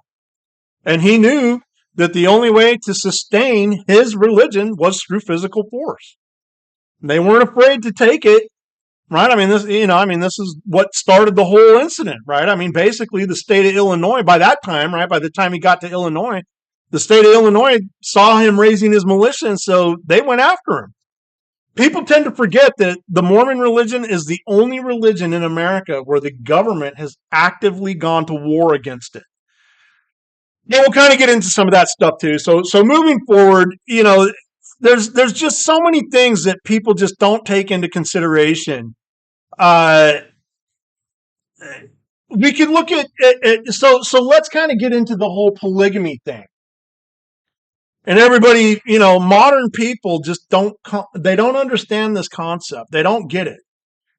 And he knew that the only way to sustain his religion was through physical force. They weren't afraid to take it, right? This is what started the whole incident, right? Basically the state of Illinois by that time, right? By the time he got to Illinois, the state of Illinois saw him raising his militia, and so they went after him. People tend to forget that the Mormon religion is the only religion in America where the government has actively gone to war against it. Yeah, we'll kind of get into some of that stuff too. So moving forward, there's just so many things that people just don't take into consideration. We could look at so let's kind of get into the whole polygamy thing. And everybody, modern people just don't understand this concept. They don't get it.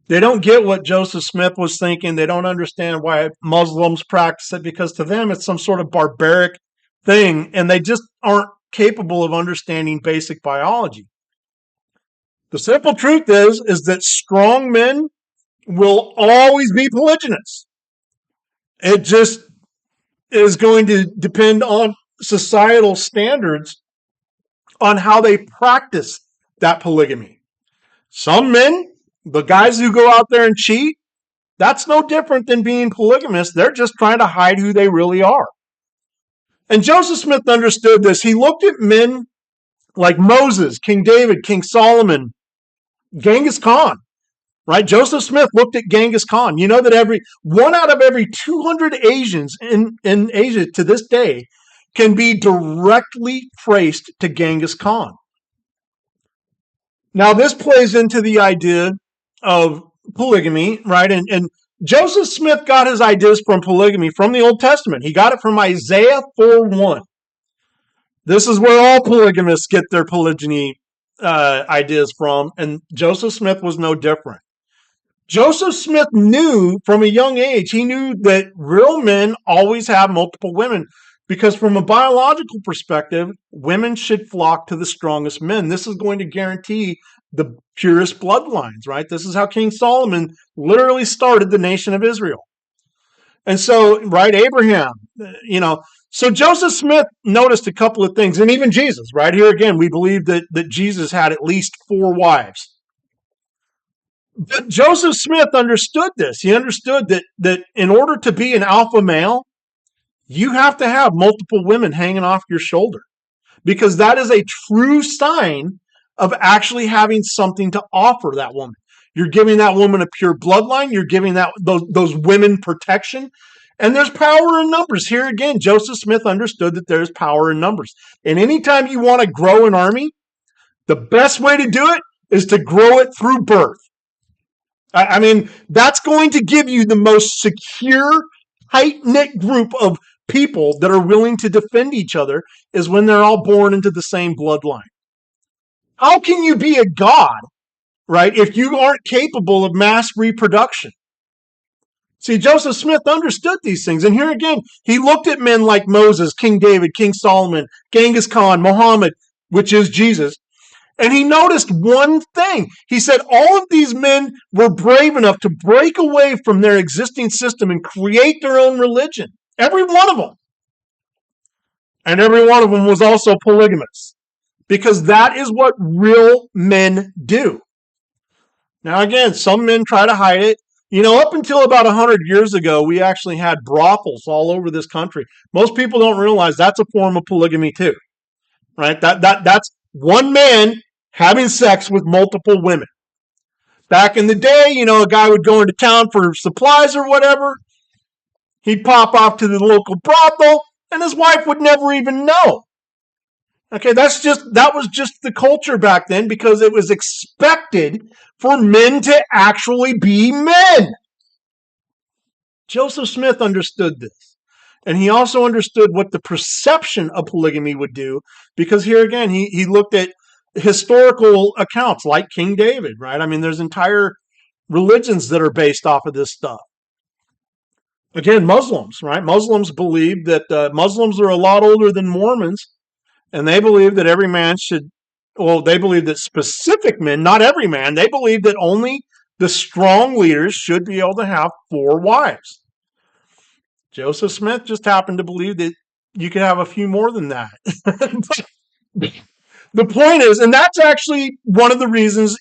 They don't get what Joseph Smith was thinking. They don't understand why Muslims practice it, because to them it's some sort of barbaric thing, and they just aren't capable of understanding basic biology. The simple truth is that strong men will always be polygynous. It just is going to depend on societal standards on how they practice that polygamy. Some men The guys who go out there and cheat, that's no different than being polygamous. They're just trying to hide who they really are. And Joseph Smith understood this. He looked at men like Moses, King David, King Solomon, Genghis Khan, right? Joseph Smith looked at Genghis Khan. You know that one out of every 200 Asians in Asia to this day can be directly traced to Genghis Khan. Now, this plays into the idea of polygamy, right? And Joseph Smith got his ideas from polygamy from the Old Testament. He got it from Isaiah 4:1. This is where all polygamists get their polygyny ideas from, and Joseph Smith was no different. Joseph Smith knew from a young age, he knew that real men always have multiple women, because from a biological perspective, women should flock to the strongest men. This is going to guarantee the purest bloodlines, right? This is how King Solomon literally started the nation of Israel. And so, right, Abraham, so Joseph Smith noticed a couple of things, and even Jesus, right? Here again, we believe that Jesus had at least 4 wives. But Joseph Smith understood this. He understood that in order to be an alpha male, you have to have multiple women hanging off your shoulder, because that is a true sign of actually having something to offer that woman. You're giving that woman a pure bloodline. You're giving those women protection. And there's power in numbers. Here again, Joseph Smith understood that there's power in numbers. And anytime you want to grow an army, the best way to do it is to grow it through birth. I mean, that's going to give you the most secure, tight-knit group of people that are willing to defend each other, is when they're all born into the same bloodline. How can you be a god, right, if you aren't capable of mass reproduction? See, Joseph Smith understood these things. And here again, he looked at men like Moses, King David, King Solomon, Genghis Khan, Muhammad, which is Jesus, and he noticed one thing. He said all of these men were brave enough to break away from their existing system and create their own religion. Every one of them. And every one of them was also polygamous, because that is what real men do. Now, again, some men try to hide it. Up until about 100 years ago, we actually had brothels all over this country. Most people don't realize that's a form of polygamy too, right? That's one man having sex with multiple women. Back in the day, a guy would go into town for supplies or whatever. He'd pop off to the local brothel, and his wife would never even know. Okay, that was just the culture back then, because it was expected for men to actually be men. Joseph Smith understood this. And he also understood what the perception of polygamy would do, because here again, he looked at historical accounts like King David, right? I mean, there's entire religions that are based off of this stuff. Again, Muslims, right? Muslims believe that Muslims are a lot older than Mormons, and they believe that every man they believe that specific men, not every man, they believe that only the strong leaders should be able to have 4 wives. Joseph Smith just happened to believe that you could have a few more than that. The point is, and that's actually one of the reasons,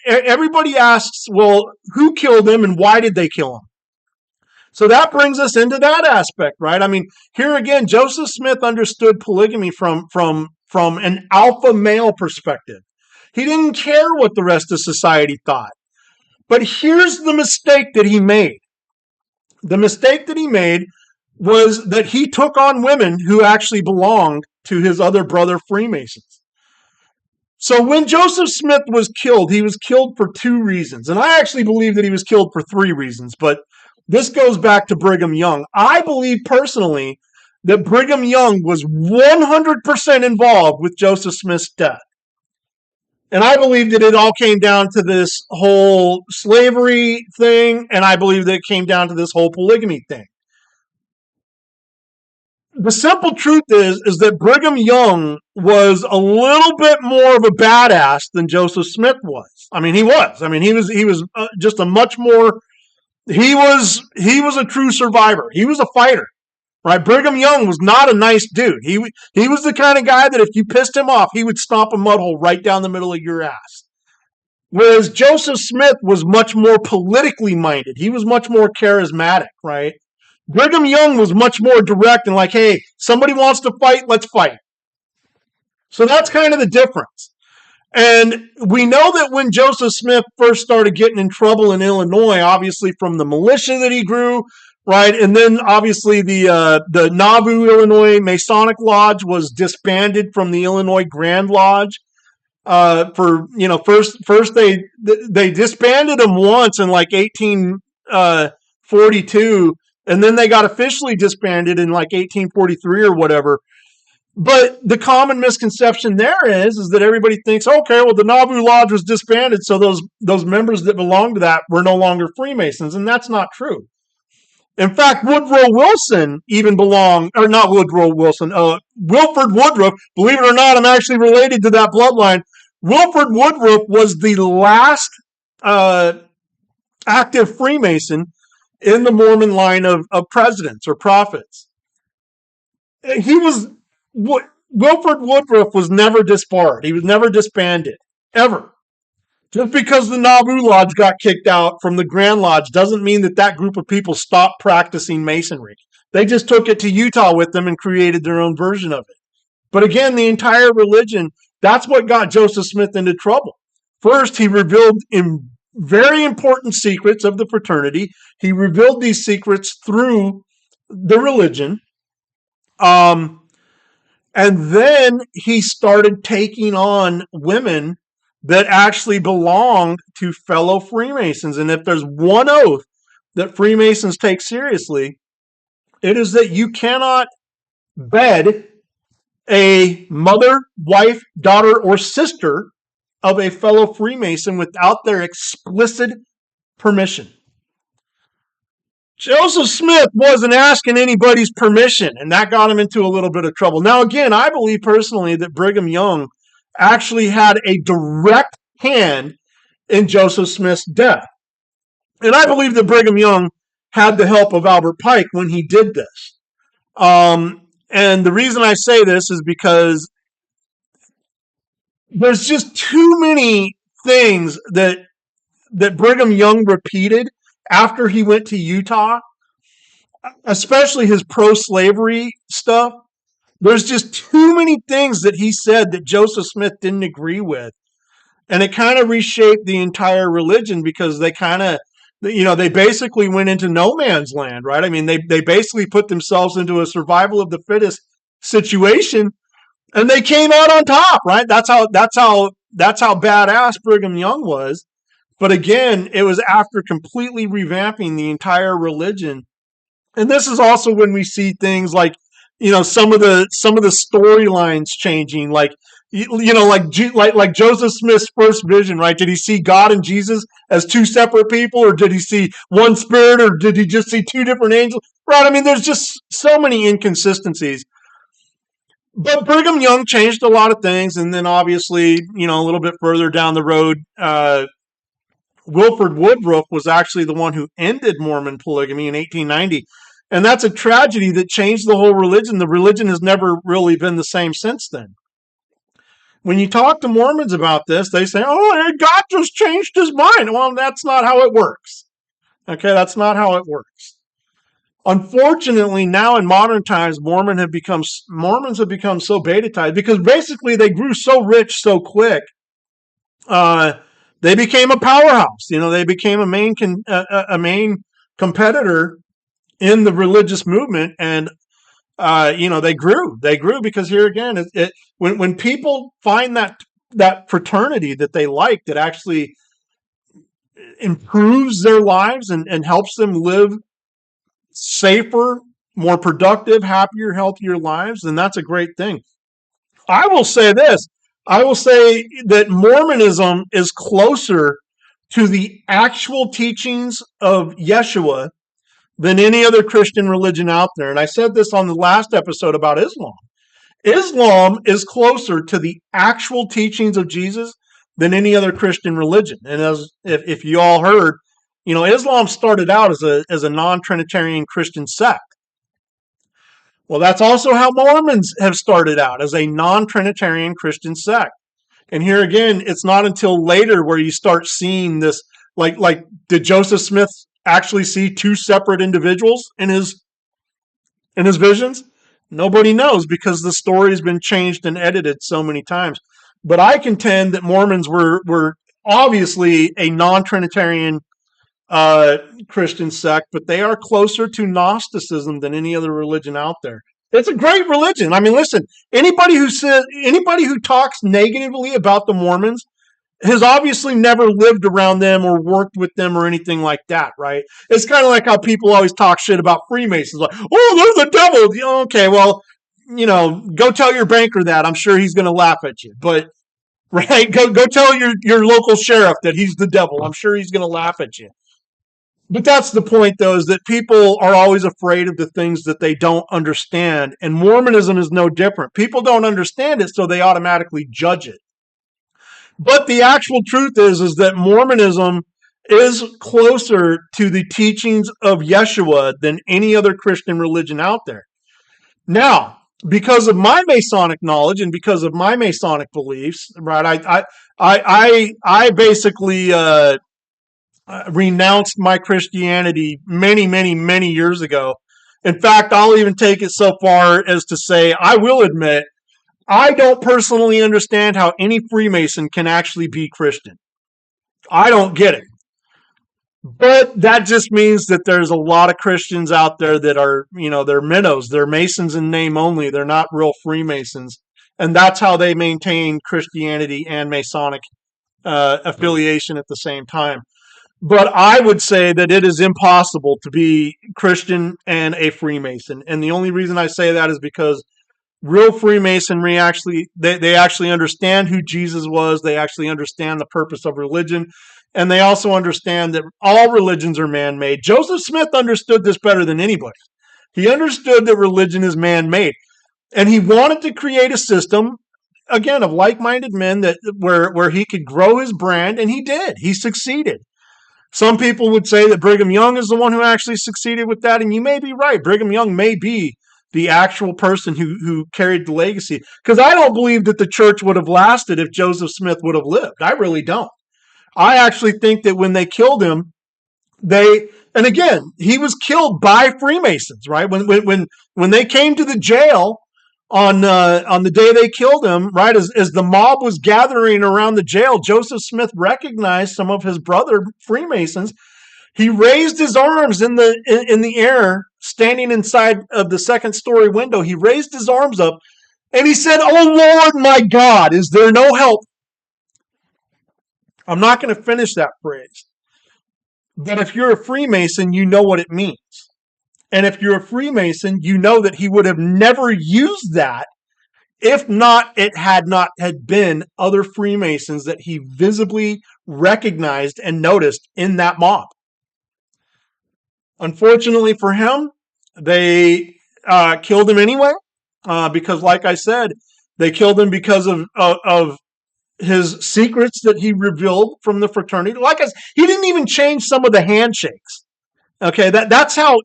everybody asks, well, who killed him and why did they kill him? So that brings us into that aspect, right? I mean, here again, Joseph Smith understood polygamy from an alpha male perspective. He didn't care what the rest of society thought. But here's the mistake that he made. The mistake that he made was that he took on women who actually belonged to his other brother Freemasons. So when Joseph Smith was killed, he was killed for 2 reasons. And I actually believe that he was killed for 3 reasons, but this goes back to Brigham Young. I believe personally that Brigham Young was 100% involved with Joseph Smith's death. And I believe that it all came down to this whole slavery thing, and I believe that it came down to this whole polygamy thing. The simple truth is that Brigham Young was a little bit more of a badass than Joseph Smith was. I mean, he was. I mean, he was just a much more. He was a true survivor. He was a fighter, right? Brigham Young was not a nice dude. He was the kind of guy that if you pissed him off, he would stomp a mud hole right down the middle of your ass. Whereas Joseph Smith was much more politically minded. He was much more charismatic, right? Brigham Young was much more direct and like, hey, somebody wants to fight, let's fight. So that's kind of the difference. And we know that when Joseph Smith first started getting in trouble in Illinois, obviously from the militia that he grew, right, and then obviously the Nauvoo, Illinois Masonic Lodge was disbanded from the Illinois Grand Lodge. First they disbanded them once in like 1842, and then they got officially disbanded in like 1843 or whatever. But the common misconception there is that everybody thinks, okay, well, the Nauvoo Lodge was disbanded, so those members that belonged to that were no longer Freemasons, and that's not true. In fact, Woodrow Wilson even belonged, or not Woodrow Wilson, Wilford Woodruff. Believe it or not, I'm actually related to that bloodline. Wilford Woodruff was the last active Freemason in the Mormon line of presidents or prophets. Wilford Woodruff was never disbarred. He was never disbanded, ever. Just because the Nauvoo Lodge got kicked out from the Grand Lodge doesn't mean that group of people stopped practicing Masonry. They just took it to Utah with them and created their own version of it. But again, the entire religion, that's what got Joseph Smith into trouble. First, he revealed very important secrets of the fraternity. He revealed these secrets through the religion. And then he started taking on women that actually belonged to fellow Freemasons. And if there's one oath that Freemasons take seriously, it is that you cannot bed a mother, wife, daughter, or sister of a fellow Freemason without their explicit permission. Joseph Smith wasn't asking anybody's permission, and that got him into a little bit of trouble. Now, again, I believe personally that Brigham Young actually had a direct hand in Joseph Smith's death. And I believe that Brigham Young had the help of Albert Pike when he did this. And the reason I say this is because there's just too many things that Brigham Young repeated after he went to Utah, especially his pro-slavery stuff. There's just too many things that he said that Joseph Smith didn't agree with. And it kind of reshaped the entire religion because they kind of, they basically went into no man's land, right? I mean, they basically put themselves into a survival of the fittest situation, and they came out on top, right? That's how badass Brigham Young was. But again, it was after completely revamping the entire religion. And this is also when we see things like, some of the storylines changing, like Joseph Smith's first vision, right? Did he see God and Jesus as two separate people, or did he see one spirit, or did he just see two different angels? Right? I mean, there's just so many inconsistencies. But Brigham Young changed a lot of things, and then obviously, a little bit further down the road, Wilford Woodruff was actually the one who ended Mormon polygamy in 1890. And that's a tragedy that changed the whole religion. The religion has never really been the same since then. When you talk to Mormons about this, they say, oh, God just changed his mind. Well, that's not how it works. Okay, that's not how it works. Unfortunately, now in modern times, Mormons have become so beta-tized because basically they grew so rich so quick. They became a powerhouse. They became a main competitor in the religious movement, and they grew because here again, when people find that fraternity that they like, that actually improves their lives and helps them live safer, more productive, happier, healthier lives, then that's a great thing. I will say this. I will say that Mormonism is closer to the actual teachings of Yeshua than any other Christian religion out there. And I said this on the last episode about Islam. Islam is closer to the actual teachings of Jesus than any other Christian religion. And if you all heard, Islam started out as a non-Trinitarian Christian sect. Well, that's also how Mormons have started out, as a non-Trinitarian Christian sect. And here again, it's not until later where you start seeing this, like did Joseph Smith actually see two separate individuals in his visions? Nobody knows, because the story has been changed and edited so many times. But I contend that Mormons were obviously a non-Trinitarian Christian sect, but they are closer to Gnosticism than any other religion out there. It's a great religion. I mean, listen, anybody who talks negatively about the Mormons has obviously never lived around them or worked with them or anything like that, right? It's kind of like how people always talk shit about Freemasons, like, oh, they're the devil. Okay, well, go tell your banker that. I'm sure he's going to laugh at you. But right, go tell your local sheriff that he's the devil. I'm sure he's going to laugh at you. But that's the point, though, is that people are always afraid of the things that they don't understand. And Mormonism is no different. People don't understand it, so they automatically judge it. But the actual truth is that Mormonism is closer to the teachings of Yeshua than any other Christian religion out there. Now, because of my Masonic knowledge and because of my Masonic beliefs, right, I basically renounced my Christianity many, many, many years ago. In fact, I'll even take it so far as to say, I will admit, I don't personally understand how any Freemason can actually be Christian. I don't get it. But that just means that there's a lot of Christians out there that are, they're minnows. They're Masons in name only. They're not real Freemasons. And that's how they maintain Christianity and Masonic affiliation at the same time. But I would say that it is impossible to be Christian and a Freemason. And the only reason I say that is because real Freemasonry they actually understand who Jesus was. They actually understand the purpose of religion. And they also understand that all religions are man-made. Joseph Smith understood this better than anybody. He understood that religion is man-made. And he wanted to create a system, again, of like-minded men where he could grow his brand, and he did. He succeeded. Some people would say that Brigham Young is the one who actually succeeded with that, and you may be right. Brigham Young may be the actual person who carried the legacy, because I don't believe that the church would have lasted if Joseph Smith would have lived. I really don't. I actually think that when they killed him, and again, he was killed by Freemasons, right? When they came to the jail on the day they killed him, right, as the mob was gathering around the jail, Joseph Smith recognized some of his brother Freemasons. He raised his arms in the air, standing inside of the second story window. He raised his arms up and he said, "Oh Lord, my God, is there no help?" I'm not going to finish that phrase. But if you're a Freemason, you know what it means. And if you're a Freemason, you know that he would have never used that if it had not been other Freemasons that he visibly recognized and noticed in that mob. Unfortunately for him, they killed him anyway, because, like I said, they killed him because of his secrets that he revealed from the fraternity. Like I said, he didn't even change some of the handshakes. Okay, that's how.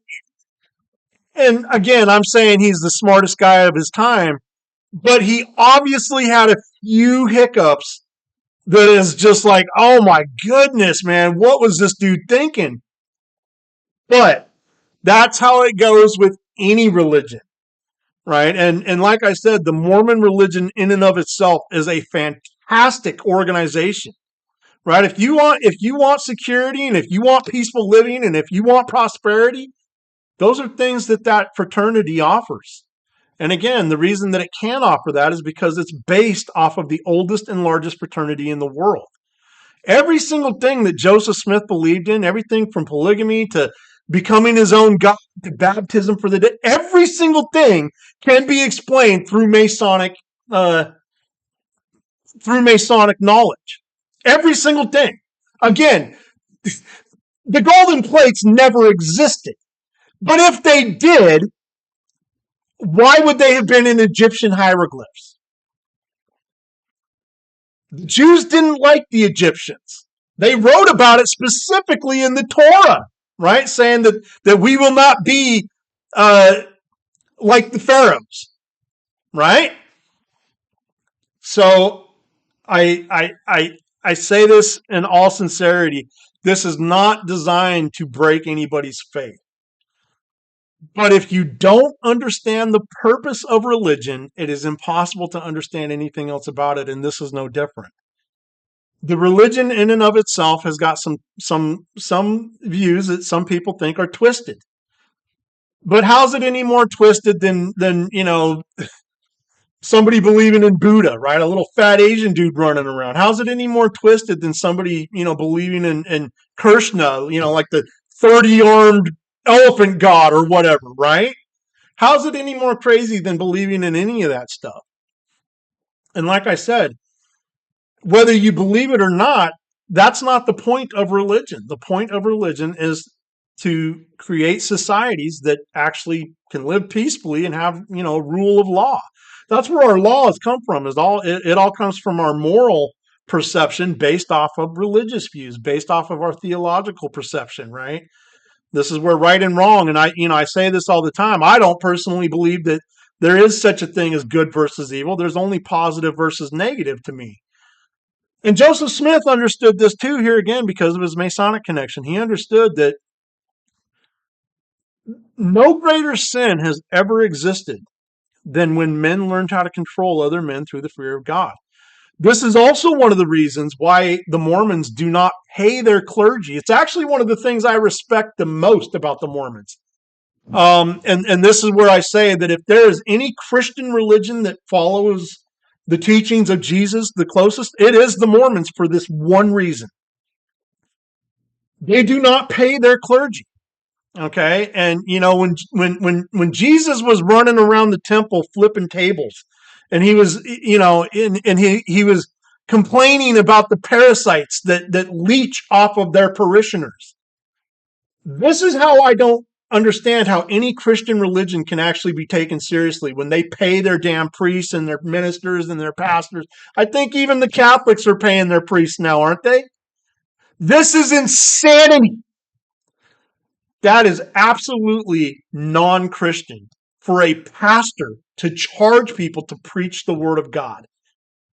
And again, I'm saying he's the smartest guy of his time, but he obviously had a few hiccups that is just like, oh my goodness, man, what was this dude thinking? But that's how it goes with any religion, right? And like I said, the Mormon religion in and of itself is a fantastic organization, right? If you want security, and if you want peaceful living, and if you want prosperity, those are things that fraternity offers. And again, the reason that it can offer that is because it's based off of the oldest and largest fraternity in the world. Every single thing that Joseph Smith believed in, everything from polygamy to becoming his own God to baptism for the dead, every single thing can be explained through Masonic knowledge. Every single thing. Again, the golden plates never existed. But if they did, why would they have been in Egyptian hieroglyphs? The Jews didn't like the Egyptians. They wrote about it specifically in the Torah, right? Saying that we will not be like the pharaohs, right? So I say this in all sincerity. This is not designed to break anybody's faith. But if you don't understand the purpose of religion, it is impossible to understand anything else about it, and this is no different. The religion in and of itself has got some views that some people think are twisted. But how's it any more twisted than somebody believing in Buddha, right? A little fat Asian dude running around. How's it any more twisted than somebody, believing in Krishna, like the 30-armed elephant god or whatever, right? How's it any more crazy than believing in any of that stuff? And like I said, whether you believe it or not, that's not the point of religion. The point of religion is to create societies that actually can live peacefully and have, rule of law. That's where our laws come from. It all comes from our moral perception based off of religious views, based off of our theological perception, right? This is where right and wrong, and I say this all the time. I don't personally believe that there is such a thing as good versus evil. There's only positive versus negative to me. And Joseph Smith understood this too, here again, because of his Masonic connection. He understood that no greater sin has ever existed than when men learned how to control other men through the fear of God. This is also one of the reasons why the Mormons do not pay their clergy. It's actually one of the things I respect the most about the Mormons. And this is where I say that if there is any Christian religion that follows the teachings of Jesus the closest, it is the Mormons for this one reason. They do not pay their clergy. Okay. And when Jesus was running around the temple flipping tables, and he was, and he was complaining about the parasites that leech off of their parishioners. This is how I don't understand how any Christian religion can actually be taken seriously when they pay their damn priests and their ministers and their pastors. I think even the Catholics are paying their priests now, aren't they? This is insanity. That is absolutely non-Christian for a pastor to charge people to preach the word of God.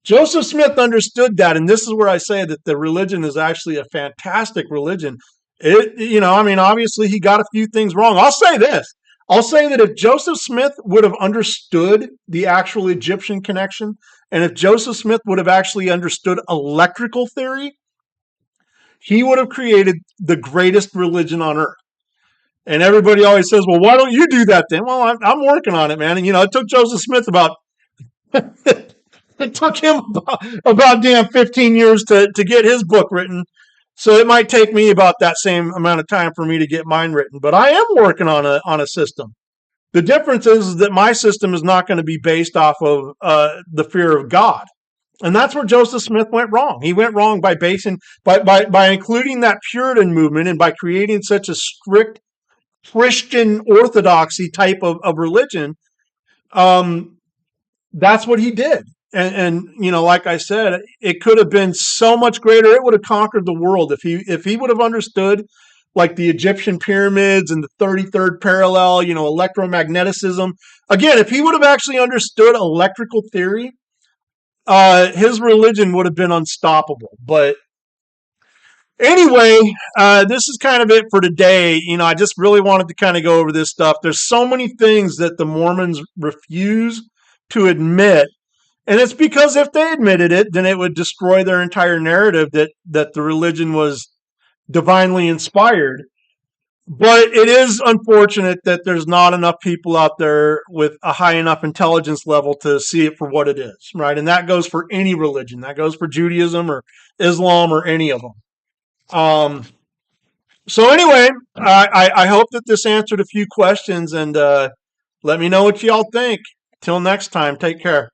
Joseph Smith understood that, and this is where I say that the religion is actually a fantastic religion. Obviously he got a few things wrong. I'll say this. I'll say that if Joseph Smith would have understood the actual Egyptian connection, and if Joseph Smith would have actually understood electrical theory, he would have created the greatest religion on earth. And everybody always says, well, why don't you do that then? Well, I'm working on it, man. And, it took Joseph Smith about damn 15 years to get his book written. So it might take me about that same amount of time for me to get mine written. But I am working on a system. The difference is that my system is not going to be based off of the fear of God. And that's where Joseph Smith went wrong. He went wrong by including that Puritan movement and by creating such a strict Christian orthodoxy type of religion. That's what he did. And like I said, it could have been so much greater. It would have conquered the world if he would have understood like the Egyptian pyramids and the 33rd parallel, electromagnetism. Again, if he would have actually understood electrical theory, his religion would have been unstoppable. But anyway, this is kind of it for today. I just really wanted to kind of go over this stuff. There's so many things that the Mormons refuse to admit. And it's because if they admitted it, then it would destroy their entire narrative that the religion was divinely inspired. But it is unfortunate that there's not enough people out there with a high enough intelligence level to see it for what it is, right? And that goes for any religion. That goes for Judaism or Islam or any of them. So anyway, I hope that this answered a few questions, and let me know what y'all think. Till next time, take care.